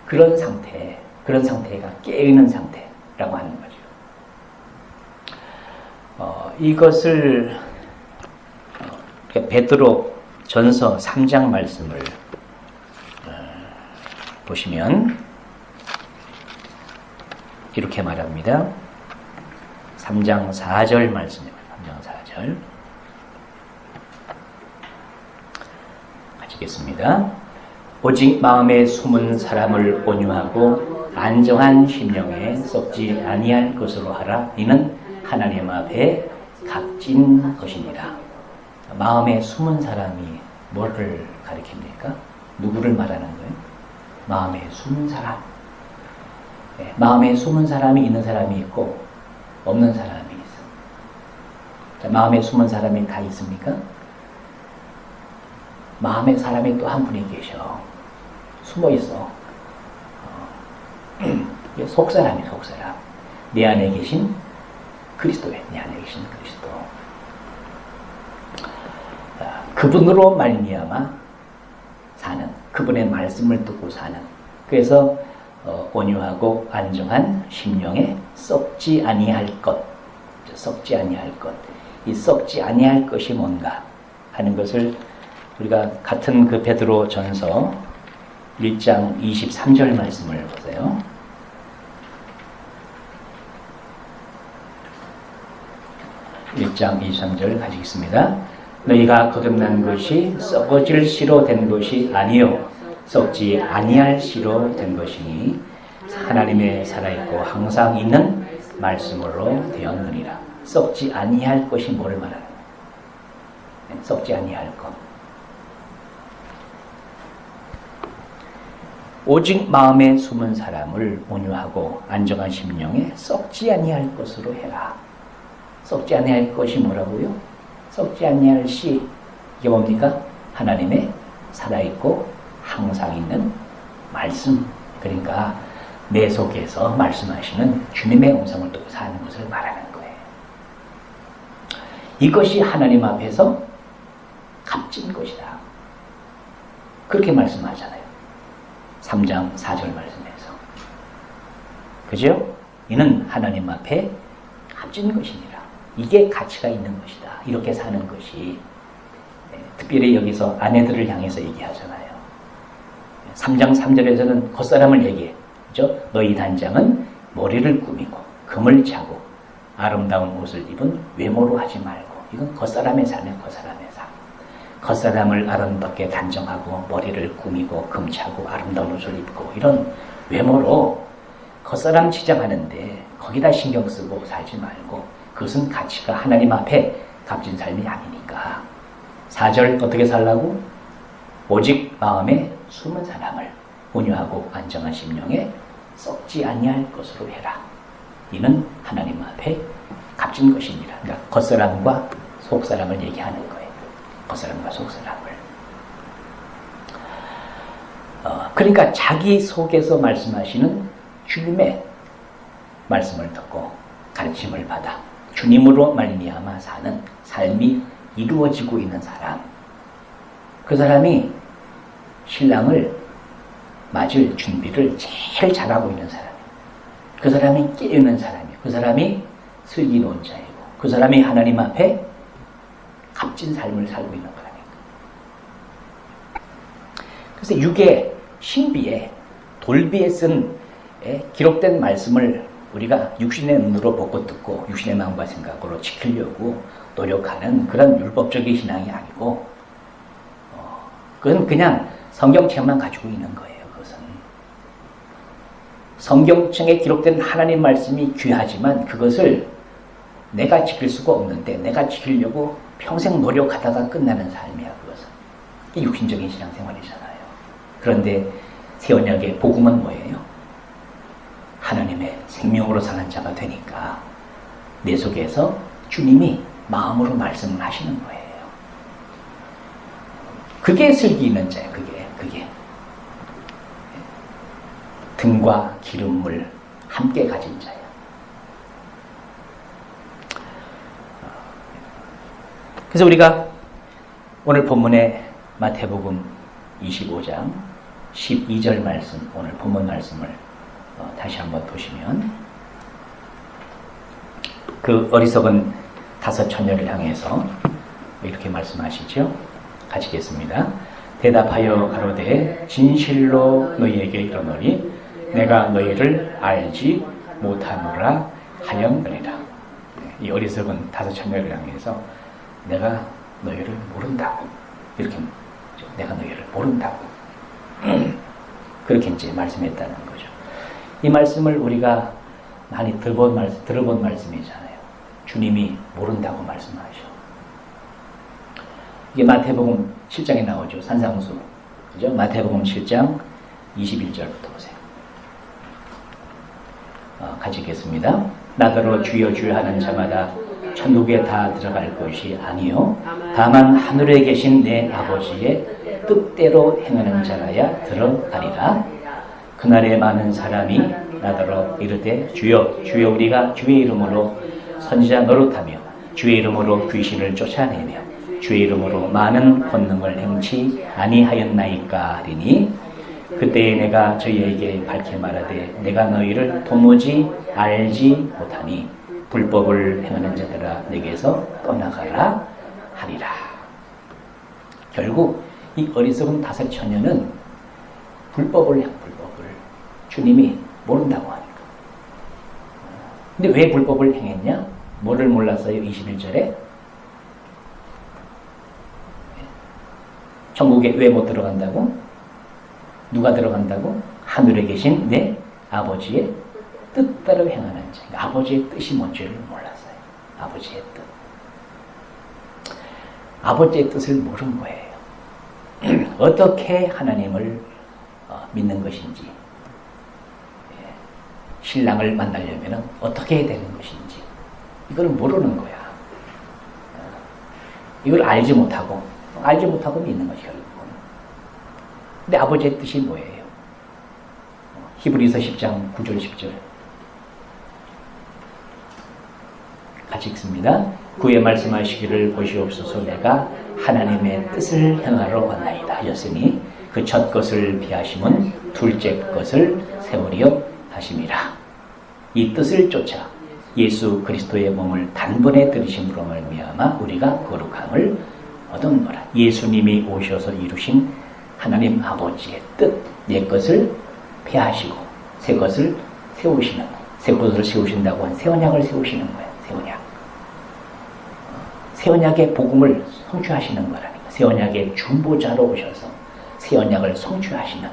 그런 상태가 깨어있는 상태라고 하는 거죠. 이것을 베드로 전서 3장 말씀을 보시면 이렇게 말합니다. 3장 4절 말씀입니다. 3장 4절 같이 읽겠습니다. 오직 마음에 숨은 사람을 온유하고 안정한 심령에 썩지 아니할 것으로 하라. 이는 하나님 앞에 값진 것이니라. 마음에 숨은 사람이 뭐를 가리킵니까? 누구를 말하는 거예요? 마음에 숨은 사람. 마음에 숨은 사람이 있는 사람이 있고 없는 사람이 있어. 자, 마음에 숨은 사람이 다 있습니까? 마음에 사람이 또 한 분이 계셔. 숨어 있어. 속사람이 속사람. 내 안에 계신 그리스도에, 내 안에 계신 그리스도. 그분으로 말미암아 사는, 그분의 말씀을 듣고 사는. 그래서 온유하고 안정한 심령에 썩지 아니할 것, 썩지 아니할 것. 이 썩지 아니할 것이 뭔가 하는 것을 우리가 같은 그 베드로 전서 1장 23절 말씀을 보세요. (1장 23절) 가지겠습니다. 너희가 거듭난 것이 썩어질 씨로 된 것이 아니요 썩지 아니할 씨로 된 것이니 하나님의 살아있고 항상 있는 말씀으로 되었느니라. 썩지 아니할 것이 뭐를 말하는 거예요? 썩지 아니할 것. 오직 마음에 숨은 사람을 온유하고 안정한 심령에 썩지 아니할 것으로 해라. 썩지 아니할 것이 뭐라고요? 썩지 아니할 씨, 이게 뭡니까? 하나님의 살아있고 항상 있는 말씀. 그러니까 내 속에서 말씀하시는 주님의 음성을 듣고 사는 것을 말하는 거예요. 이것이 하나님 앞에서 값진 것이다. 그렇게 말씀하잖아요. 3장 4절 말씀에서. 그죠? 이는 하나님 앞에 값진 것이니라. 이게 가치가 있는 것이다. 이렇게 사는 것이. 특별히 여기서 아내들을 향해서 얘기하잖아요. 3장 3절에서는 겉사람을 얘기해. 그죠? 너희 단장은 머리를 꾸미고 금을 차고 아름다운 옷을 입은 외모로 하지 말고. 이건 겉사람의 삶이야. 겉사람의 삶. 겉사람을 아름답게 단정하고 머리를 꾸미고 금 차고 아름다운 옷을 입고 이런 외모로 겉사람 치장하는데 거기다 신경 쓰고 살지 말고 그것은 가치가 하나님 앞에 값진 삶이 아니니까. 4절 어떻게 살라고? 오직 마음에 숨은 사람을 온유하고 안정한 심령에 썩지 아니할 것으로 해라. 이는 하나님 앞에 값진 것이니라. 그러니까 겉사람과 속사람을 얘기하는 거예요. 겉사람과 속사람을. 그러니까 자기 속에서 말씀하시는 주님의 말씀을 듣고 가르침을 받아 주님으로 말미암아 사는 삶이 이루어지고 있는 사람. 그 사람이 신랑을 맞을 준비를 제일 잘하고 있는 사람이에요. 그 사람이 깨우는 사람이에요. 그 사람이 슬기로운 자이고 그 사람이 하나님 앞에 값진 삶을 살고 있는 거라니까. 그래서 육의 신비에 돌비에 쓴 기록된 말씀을 우리가 육신의 눈으로 보고 듣고 육신의 마음과 생각으로 지키려고 노력하는 그런 율법적인 신앙이 아니고 그건 그냥 성경책만 가지고 있는 거예요. 그것은 성경책에 기록된 하나님 말씀이 귀하지만 그것을 내가 지킬 수가 없는데 내가 지키려고 평생 노력하다가 끝나는 삶이야. 그것은 이 육신적인 신앙생활이잖아요. 그런데 새 언약의 복음은 뭐예요? 하나님의 생명으로 사는 자가 되니까 내 속에서 주님이 마음으로 말씀을 하시는 거예요. 그게 슬기 있는 자예요. 그게 등과 기름물 함께 가진 자예요. 그래서 우리가 오늘 본문의 마태복음 25장 12절 말씀, 오늘 본문 말씀을 다시 한번 보시면 그 어리석은 다섯 처녀를 향해서 이렇게 말씀하시죠. 같이 읽겠습니다. 대답하여 가로되 진실로 너희에게 이르노니 내가 너희를 알지 못하노라 하였느니라. 이 어리석은 다섯 처녀를 향해서 내가 너희를 모른다고, 이렇게 내가 너희를 모른다고 그렇게 이제 말씀했다는 거죠. 이 말씀을 우리가 많이 들어본 말씀이잖아요. 주님이 모른다고 말씀하셔. 이게 마태복음 7장에 나오죠. 산상수. 그죠? 마태복음 7장 21절부터 보세요. 같이 읽겠습니다. 나더러 주여 주여 하는 자마다 천국에 다 들어갈 것이 아니요 다만 하늘에 계신 내 아버지의 뜻대로 행하는 자라야 들어가리라. 그날에 많은 사람이 나더러 이르되 주여 주여 우리가 주의 이름으로 선지자 노릇하며 주의 이름으로 귀신을 쫓아내며 주의 이름으로 많은 권능을 행치 아니하였나이까 하리니 그때에 내가 저희에게 밝히 말하되 내가 너희를 도무지 알지 못하니 불법을 행하는 자들아 내게서 떠나가라 하리라. 결국 이 어리석은 다섯 처녀는 불법을 주님이 모른다고 하니까. 근데 왜 불법을 행했냐? 뭐를 몰랐어요? 21절에 천국에 왜 못 들어간다고? 누가 들어간다고? 하늘에 계신 내 아버지의 뜻대로 행하는 자. 그러니까 아버지의 뜻이 뭔지를 몰랐어요. 아버지의 뜻. 아버지의 뜻을 모르는 거예요. 어떻게 하나님을 믿는 것인지, 신랑을 만나려면 어떻게 해야 되는 것인지 이걸 모르는 거야. 이걸 알지 못하고 믿는 것이 결국은. 근데 아버지의 뜻이 뭐예요? 히브리서 10장 9절 10절 같이 읽습니다. 그의 말씀하시기를 보시옵소서 내가 하나님의 뜻을 행하러 왔나이다 하였으니 그 첫 것을 피하심은 둘째 것을 세우리어 하심이라. 이 뜻을 쫓아 예수 그리스도의 몸을 단번에 들이심으로 말미암아 우리가 거룩함을 얻었노라. 예수님이 오셔서 이루신 하나님 아버지의 뜻, 옛 것을 폐하시고 새 것을 세우시는, 새 것을 세우신다고 한 새 언약을 세우시는 거예요. 새 언약. 새 언약의 복음을 성취하시는 거라니까. 새 언약의 중보자로 오셔서 새 언약을 성취하시는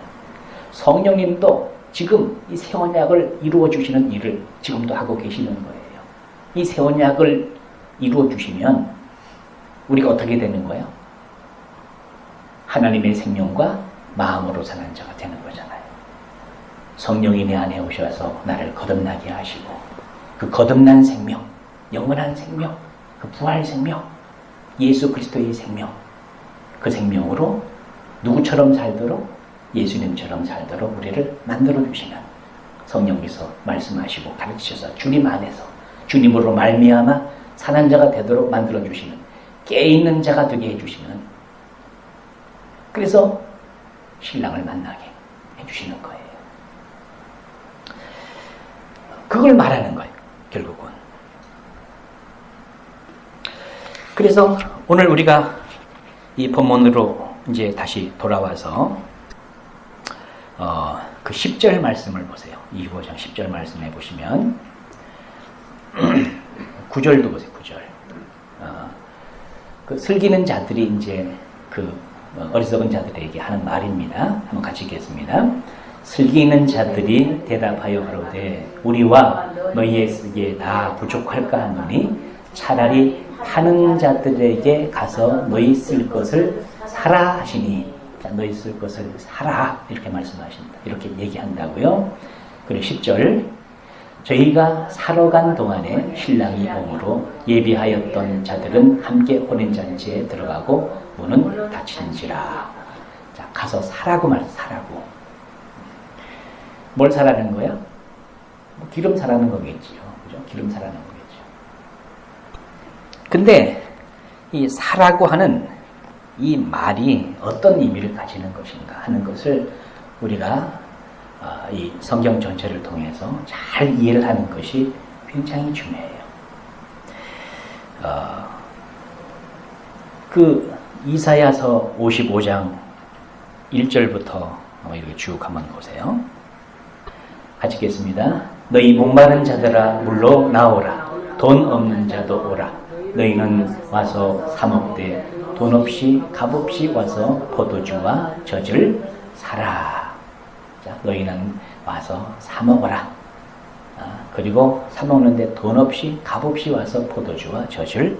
성령님도 지금 이 새 언약을 이루어 주시는 일을 지금도 하고 계시는 거예요. 이 새 언약을 이루어 주시면 우리가 어떻게 되는 거예요? 하나님의 생명과 마음으로 사는 자가 되는 거잖아요. 성령이 내 안에 오셔서 나를 거듭나게 하시고 그 거듭난 생명, 영원한 생명, 그 부활 생명, 예수 그리스도의 생명, 그 생명으로 누구처럼 살도록? 예수님처럼 살도록 우리를 만들어주시는 성령께서 말씀하시고 가르치셔서 주님 안에서 주님으로 말미암아 사는 자가 되도록 만들어주시는, 깨있는 자가 되게 해주시는, 그래서 신랑을 만나게 해주시는 거예요. 그걸 말하는 거예요, 결국은. 그래서 오늘 우리가 이 본문으로 이제 다시 돌아와서 그 10절 말씀을 보세요. 25장 10절 말씀해 보시면 9절도 보세요. 9절. 그 슬기는 자들이 이제 그 어리석은 자들에게 하는 말입니다. 한번 같이 읽겠습니다. 슬기는 자들이 대답하여 가로되 우리와 너희에게 다 부족할까 하노니 차라리 파는 자들에게 가서 너희 쓸 것을 사라 하시니, 자, 너희 쓸 것을 사라 이렇게 말씀하신다. 이렇게 얘기한다고요. 그리고 10절 저희가 사러 간 동안에 신랑이 오므로 예비하였던 자들은 함께 혼인잔치에 들어가고 문은 닫힌지라. 자, 가서 사라고 사라고. 뭘 사라는 거야? 뭐 기름 사라는 거겠지요. 그죠? 기름 사라는 거겠죠. 근데 이 사라고 하는 이 말이 어떤 의미를 가지는 것인가 하는 것을 우리가 이 성경 전체를 통해서 잘 이해를 하는 것이 굉장히 중요해요. 그 이사야서 55장 1절부터 이렇게 쭉 한번 보세요. 같이 읽겠습니다. 너희 목마른 자들아 물러 나오라. 돈 없는 자도 오라. 너희는 와서 사 먹되 돈 없이 값 없이 와서 포도주와 젖을 사라. 자, 너희는 와서 사 먹어라. 그리고 사 먹는데 돈 없이 값 없이 와서 포도주와 젖을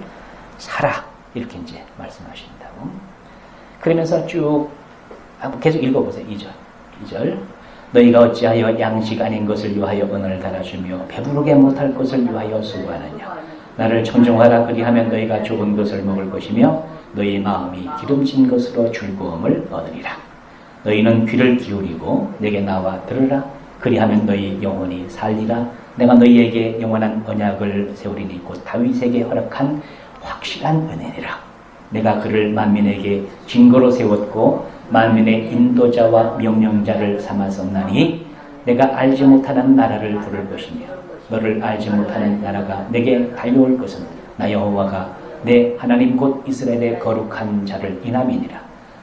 사라. 이렇게 이제 말씀하신다고. 그러면서 쭉 계속 읽어보세요. 2절. 너희가 어찌하여 양식 아닌 것을 위하여 은을 달아주며 배부르게 못할 것을 위하여 수고하느냐. 나를 청종하라. 그리하면 너희가 좋은 것을 먹을 것이며 너희 마음이 기름진 것으로 즐거움을 얻으리라. 너희는 귀를 기울이고 내게 나와 들으라. 그리하면 너희 영혼이 살리라. 내가 너희에게 영원한 언약을 세우리니 곧 다윗에게 허락한 확실한 은혜니라. 내가 그를 만민에게 증거로 세웠고 만민의 인도자와 명령자를 삼았었나니 내가 알지 못하는 나라를 부를 것이며 너를 알지 못하는 나라가 내게 달려올 것은 나 여호와가 내 하나님 곧 이스라엘의 거룩한 자를 인함이니라.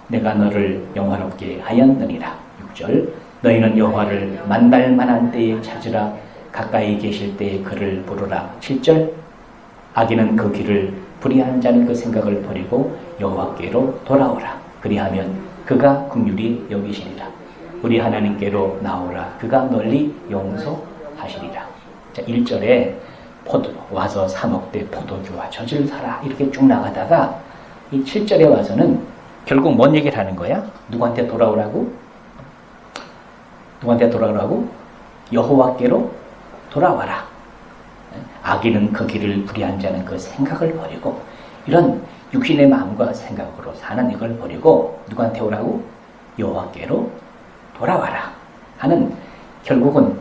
내가 너를 영화롭게 하였느니라. 6절 너희는 여호와를 만날 만한 때에 찾으라. 가까이 계실 때에 그를 부르라. 7절 악인은 그 길을 불의한 자는 그 생각을 버리고 여호와께로 돌아오라. 그리하면 그가 긍휼히 여기시리라. 우리 하나님께로 나오라. 그가 널리 용서하시리라. 자, 1절에 와서 사 먹되 포도주와 젖을 사라 이렇게 쭉 나가다가 이 7절에 와서는 결국 뭔 얘기를 하는 거야? 누구한테 돌아오라고? 누구한테 돌아오라고? 여호와께로 돌아와라. 악인은 그 길을 불의한 자는 그 생각을 버리고 이런 육신의 마음과 생각으로 사는 이걸 버리고 누구한테 오라고? 여호와께로 돌아와라 하는 결국은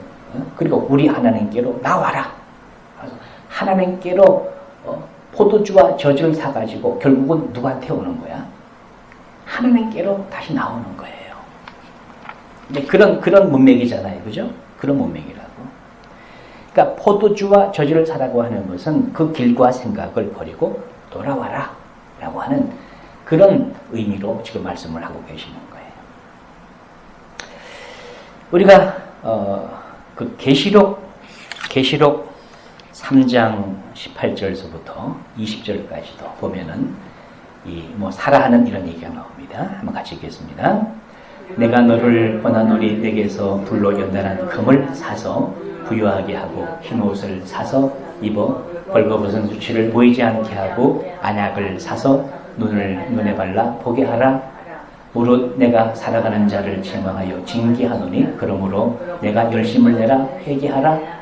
그리고 우리 하나님께로 나와라. 하나님께로 포도주와 젖을 사가지고 결국은 누구한테 오는 거야? 하나님께로 다시 나오는 거예요. 이제 그런 문맥이잖아요. 그죠? 그런 문맥이라고. 그러니까 포도주와 젖을 사라고 하는 것은 그 길과 생각을 버리고 돌아와라 라고 하는 그런 의미로 지금 말씀을 하고 계시는 거예요. 우리가 그 계시록 3장 18절서부터 20절까지도 보면은 사라 하는 이런 얘기가 나옵니다. 한번 같이 읽겠습니다. 내가 너를 권하노니 내게서 불로 연단한 금을 사서 부유하게 하고 흰 옷을 사서 입어 벌거벗은 수치를 보이지 않게 하고 안약을 사서 눈에 발라 보게 하라. 무릇 내가 살아가는 자를 책망하여 징계하노니 그러므로 내가 열심을 내라 회개하라.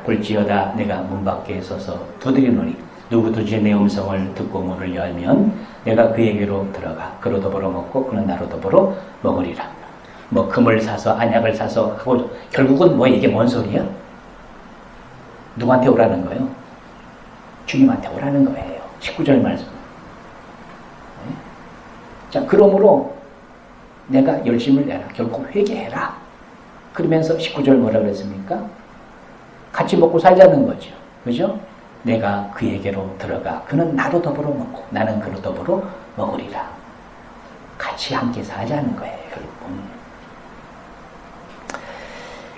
볼지어다 내가 문 밖에 서서 두드리노니 누구든지 내 음성을 듣고 문을 열면 내가 그에게로 들어가 그로 더불어 먹고 그는 나로 더불어 먹으리라. 금을 사서 안약을 사서 하고 결국은 이게 뭔 소리야? 누구한테 오라는 거예요? 주님한테 오라는 거예요. 19절 말씀. 자, 그러므로 내가 열심을 내라. 결국 회개해라. 그러면서 19절 뭐라 그랬습니까? 같이 먹고 살자는 거죠. 그죠? 내가 그에게로 들어가 그는 나로 더불어 먹고 나는 그로 더불어 먹으리라. 같이 함께 사자는 거예요. 여러분.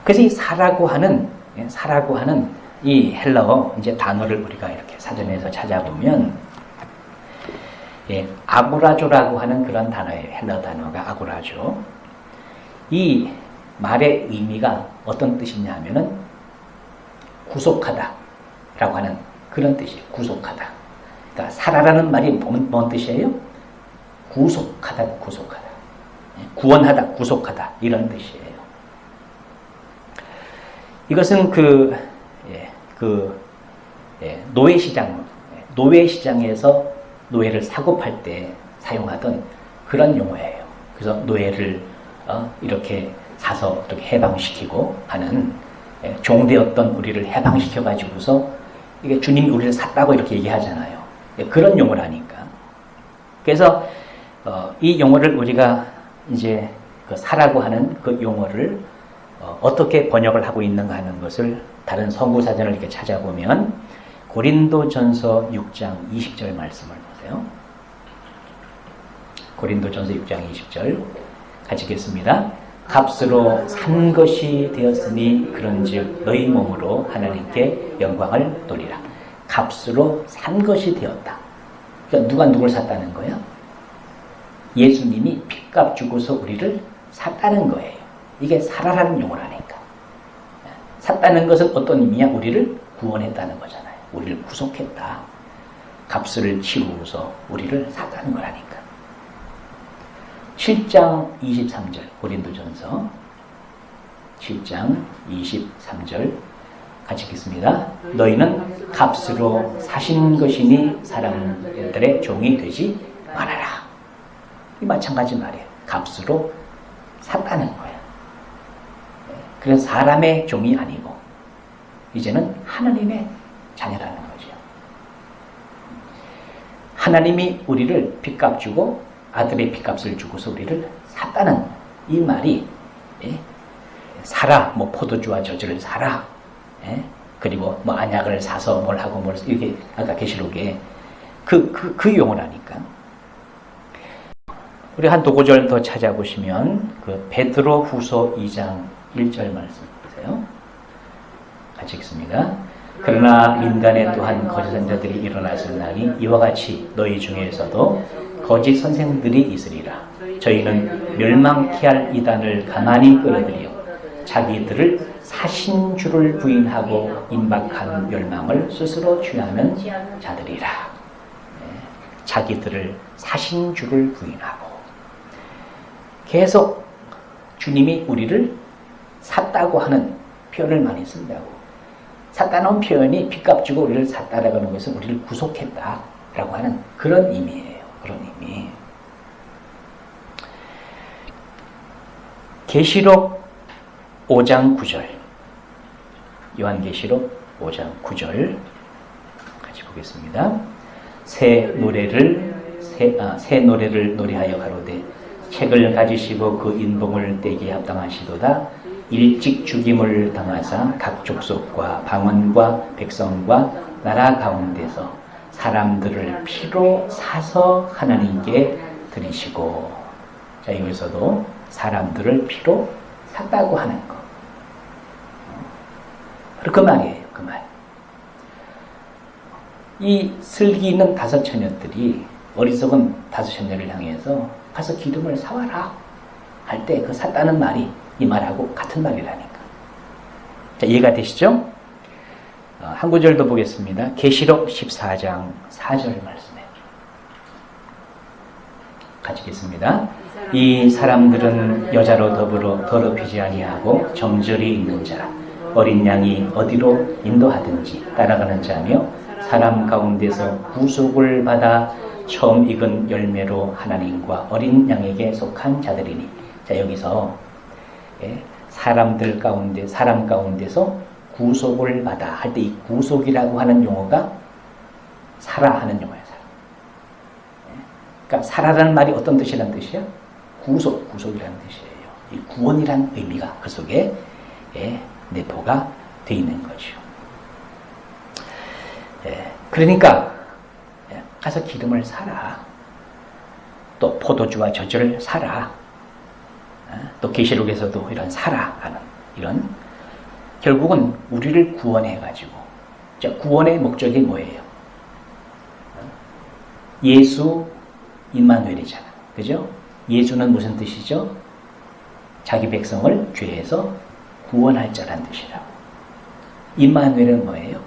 그래서 이 사라고 하는 이 헬라어 이제 단어를 우리가 이렇게 사전에서 찾아보면 아고라조라고 하는 그런 단어예요. 헬라어 단어가 아고라조. 이 말의 의미가 어떤 뜻이냐 하면은 구속하다 라고 하는 그런 뜻이에요. 구속하다. 그러니까 사라라는 말이 뭔 뜻이에요? 구속하다. 구원하다, 구속하다 이런 뜻이에요. 이것은 노예시장에서 노예를 사고 팔 때 사용하던 그런 용어예요. 그래서 노예를 이렇게 사서 이렇게 해방시키고 하는 종되었던 우리를 해방시켜가지고서 이게 주님이 우리를 샀다고 이렇게 얘기하잖아요. 그런 용어라니까. 그래서 이 용어를 우리가 이제 그 사라고 하는 그 용어를 어떻게 번역을 하고 있는가 하는 것을 다른 성구사전을 이렇게 찾아보면 고린도전서 6장 20절 말씀을 보세요. 고린도전서 6장 20절 같이 읽겠습니다. 값으로 산 것이 되었으니 그런즉 너희 몸으로 하나님께 영광을 돌리라. 값으로 산 것이 되었다. 그러니까 누가 누굴 샀다는 거야? 예수님이 핏값 주고서 우리를 샀다는 거예요. 이게 사라라는 용어라니까. 샀다는 것은 어떤 의미야? 우리를 구원했다는 거잖아요. 우리를 구속했다. 값을 치르고서 우리를 샀다는 거라니까. 7장 23절 고린도전서 7장 23절 같이 읽겠습니다. 너희는 값으로 사신 것이니 사람들의 종이 되지 말아라. 이 마찬가지 말이에요. 값으로 샀다는 거예요. 그래서 사람의 종이 아니고 이제는 하나님의 자녀라는 거죠. 하나님이 우리를 핏값 주고 아들의 핏값을 주고서 우리를 샀다는 이 말이 사라, 포도주와 젖을 사라, 그리고 안약을 사서 뭘 하고 이렇게 아까 계시록에 그 용어라니까. 우리 한 두 구절 더 찾아보시면 그 베드로 후서 2장 1절 말씀 보세요. 같이 읽습니다. 그러나 인간의 또한 거짓 선자들이 일어났을 날이 이와 같이 너희 중에서도 거짓 선생들이 있으리라. 저희는 멸망케 할 이단을 가만히 끌어들여 자기들을 사신 주를 부인하고 임박한 멸망을 스스로 취하는 자들이라. 자기들을 사신 주를 부인하고. 계속 주님이 우리를 샀다고 하는 표현을 많이 쓴다고. 샀다는 표현이 빚값 주고 우리를 샀다라고 하는 것은 우리를 구속했다라고 하는 그런 의미예요. 그런 의미. 계시록 5장 9절. 요한계시록 5장 9절 같이 보겠습니다. 새 노래를 노래하여 가로되 책을 가지시고 그 인봉을 떼기에 합당하시도다. 일찍 죽임을 당하사 각 족속과 방언과 백성과 나라 가운데서 사람들을 피로 사서 하나님께 드리시고. 자, 여기서도 사람들을 피로 샀다고 하는 거. 그 말이에요. 그 말. 이 슬기 있는 다섯 처녀들이 어리석은 다섯 처녀를 향해서 가서 기름을 사와라 할 때 그 샀다는 말이 이 말하고 같은 말이라니까. 자, 이해가 되시죠? 한 구절 더 보겠습니다. 계시록 14장 4절 말씀에 같이 읽겠습니다. 이 사람들은 여자로 더불어 더럽히지 아니하고 정절이 있는 자, 어린 양이 어디로 인도하든지 따라가는 자며 사람 가운데서 구속을 받아 처음 익은 열매로 하나님과 어린 양에게 속한 자들이니. 자, 여기서 사람 가운데서 구속을 받아 할 때 이 구속이라고 하는 용어가 살아 하는 용어예요. 살아. 그러니까 살아라는 말이 어떤 뜻이라는 뜻이야? 구속이라는 뜻이에요. 이 구원이라는 의미가 그 속에 내포가 되어 있는 거죠. 그러니까 가서 기름을 사라. 또 포도주와 젖을 사라. 또 계시록에서도 이런 사라 하는 이런 결국은 우리를 구원해가지고. 자, 구원의 목적이 뭐예요? 예수 임마누엘이잖아. 그죠? 예수는 무슨 뜻이죠? 자기 백성을 죄에서 구원할 자란 뜻이라고. 임마누엘은 뭐예요?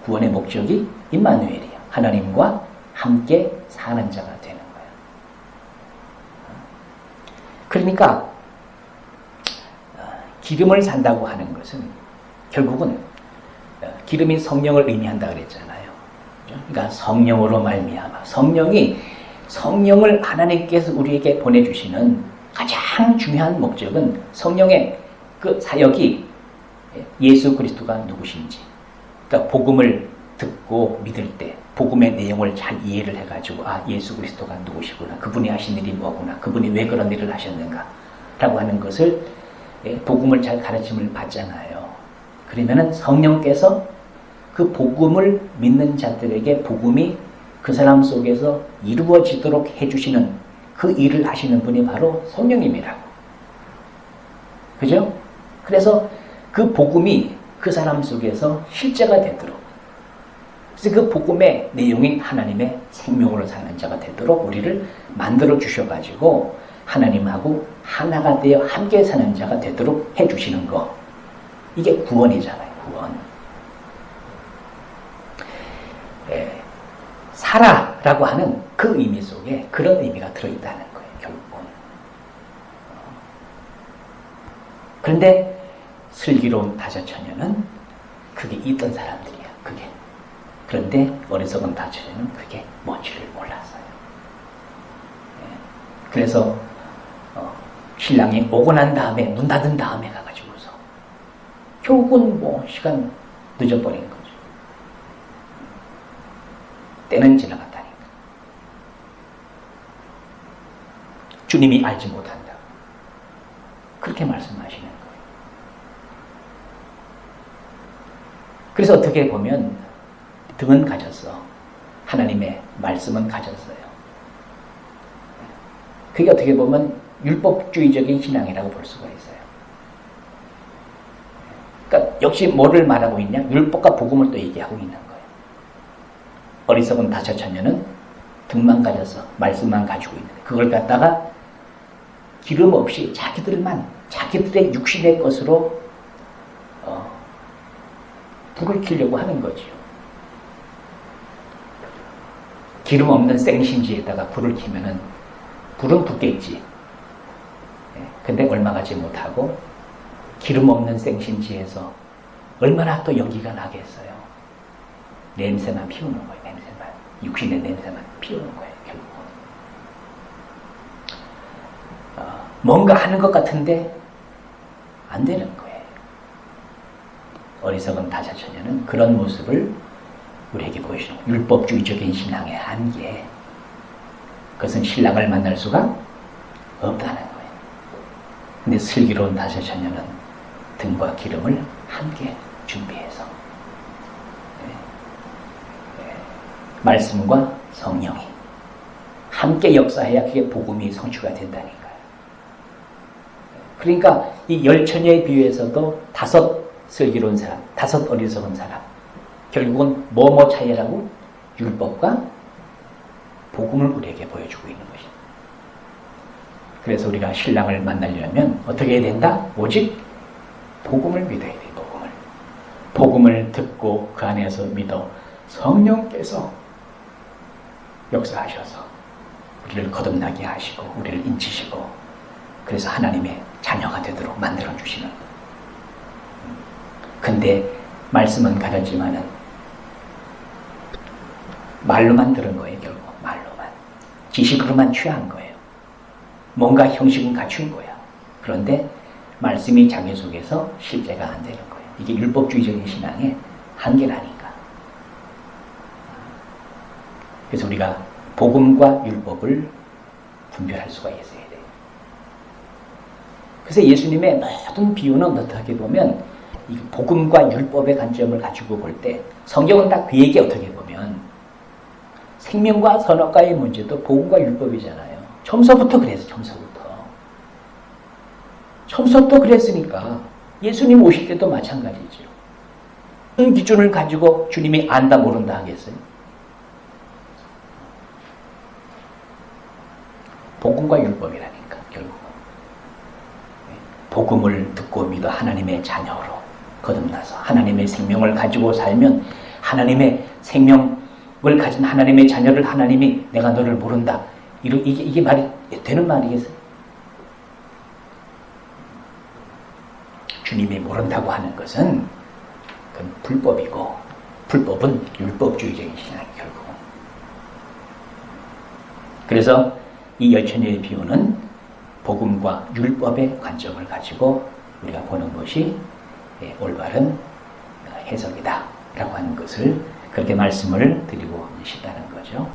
구원의 목적이 임마누엘이에요. 하나님과 함께 사는 자가 되는 거예요. 그러니까 기름을 산다고 하는 것은 결국은 기름이 성령을 의미한다 그랬잖아요. 그러니까 성령으로 말미암아 성령을 하나님께서 우리에게 보내주시는 가장 중요한 목적은 성령의 그 사역이 예수 그리스도가 누구신지, 그러니까 복음을 듣고 믿을 때 복음의 내용을 잘 이해를 해가지고 예수 그리스도가 누구시구나, 그분이 하신 일이 뭐구나, 그분이 왜 그런 일을 하셨는가 라고 하는 것을 복음을 잘 가르침을 받잖아요. 그러면은 성령께서 그 복음을 믿는 자들에게 복음이 그 사람 속에서 이루어지도록 해주시는 그 일을 하시는 분이 바로 성령님이라고. 그죠? 그래서 그 복음이 그 사람 속에서 실제가 되도록, 그래서 그 복음의 내용인 하나님의 생명으로 사는 자가 되도록 우리를 만들어 주셔가지고 하나님하고 하나가 되어 함께 사는 자가 되도록 해주시는 거. 이게 구원이잖아요. 구원. 살아라고 하는 그 의미 속에 그런 의미가 들어있다는 거예요. 결국은. 그런데 슬기로운 다섯 처녀는 그게 있던 사람들이야. 그게. 그런데 어리석은 다섯 처녀는 그게 뭔지를 몰랐어요. 그래서 신랑이 오고 난 다음에 문 닫은 다음에 가가지고서 결국은 뭐 시간 늦어버린 거죠. 때는 지나갔다니까. 주님이 알지 못한다. 그렇게 말씀하시는 거예요. 그래서 어떻게 보면 등은 가졌어. 하나님의 말씀은 가졌어요. 그게 어떻게 보면 율법주의적인 신앙이라고 볼 수가 있어요. 그러니까 역시 뭐를 말하고 있냐? 율법과 복음을 또 얘기하고 있는 거예요. 어리석은 다섯 처녀는 등만 가져서 말씀만 가지고 있는데 그걸 갖다가 기름 없이 자기들의 육신의 것으로 불을 켜려고 하는 거죠. 기름 없는 생신지에다가 불을 켜면은 불은 붙겠지. 근데 얼마 가지 못하고 기름 없는 생신지에서 얼마나 또 연기가 나겠어요. 냄새만 피우는 거예요. 냄새만. 육신의 냄새만 피우는 거예요. 결국은. 뭔가 하는 것 같은데 안 되는 거예요. 어리석은 다사처녀는 그런 모습을 우리에게 보여주는 거예요. 율법주의적인 신앙의 한계. 그것은 신랑을 만날 수가 없다는 거예요. 근데 슬기로운 다사처녀는 등과 기름을 함께 준비해서 말씀과 성령이 함께 역사해야 그게 복음이 성취가 된다니까요. 그러니까 이 열 처녀의 비유에서도 5 슬기로운 사람, 5 어리석은 사람, 결국은 뭐뭐 차이라고? 율법과 복음을 우리에게 보여주고 있는 것입니다. 그래서 우리가 신랑을 만나려면 어떻게 해야 된다? 오직 복음을 믿어야 돼. 복음을 듣고 그 안에서 믿어 성령께서 역사하셔서 우리를 거듭나게 하시고 우리를 인치시고 그래서 하나님의 자녀가 되도록 만들어주시는. 근데 말씀은 가졌지만은 말로만 들은 거예요. 결국 말로만. 지식으로만 취한 거예요. 뭔가 형식은 갖춘 거야. 그런데 말씀이 자기 속에서 실제가 안 되는 거예요. 이게 율법주의적인 신앙의 한계라니까. 그래서 우리가 복음과 율법을 분별할 수가 있어야 돼요. 그래서 예수님의 모든 비유는 어떻게 보면 이 복음과 율법의 관점을 가지고 볼 때 성경은 다 그에게 어떻게 보면 생명과 선악과의 문제도 복음과 율법이잖아요. 처음서부터 그랬어. 처음서부터 그랬으니까 예수님 오실 때도 마찬가지죠. 그 기준을 가지고 주님이 안다 모른다 하겠어요? 복음과 율법이라니까 결국은. 복음을 듣고 믿어 하나님의 자녀로 거듭나서 하나님의 생명을 가지고 살면 하나님의 생명을 가진 하나님의 자녀를 하나님이 내가 너를 모른다. 이게 말이 되는 말이겠어요? 주님이 모른다고 하는 것은 그건 불법이고 불법은 율법주의적인 신앙이 결국은. 그래서 이 여처녀의 비유는 복음과 율법의 관점을 가지고 우리가 보는 것이 올바른 해석이다 라고 하는 것을 그렇게 말씀을 드리고 싶다는 거죠.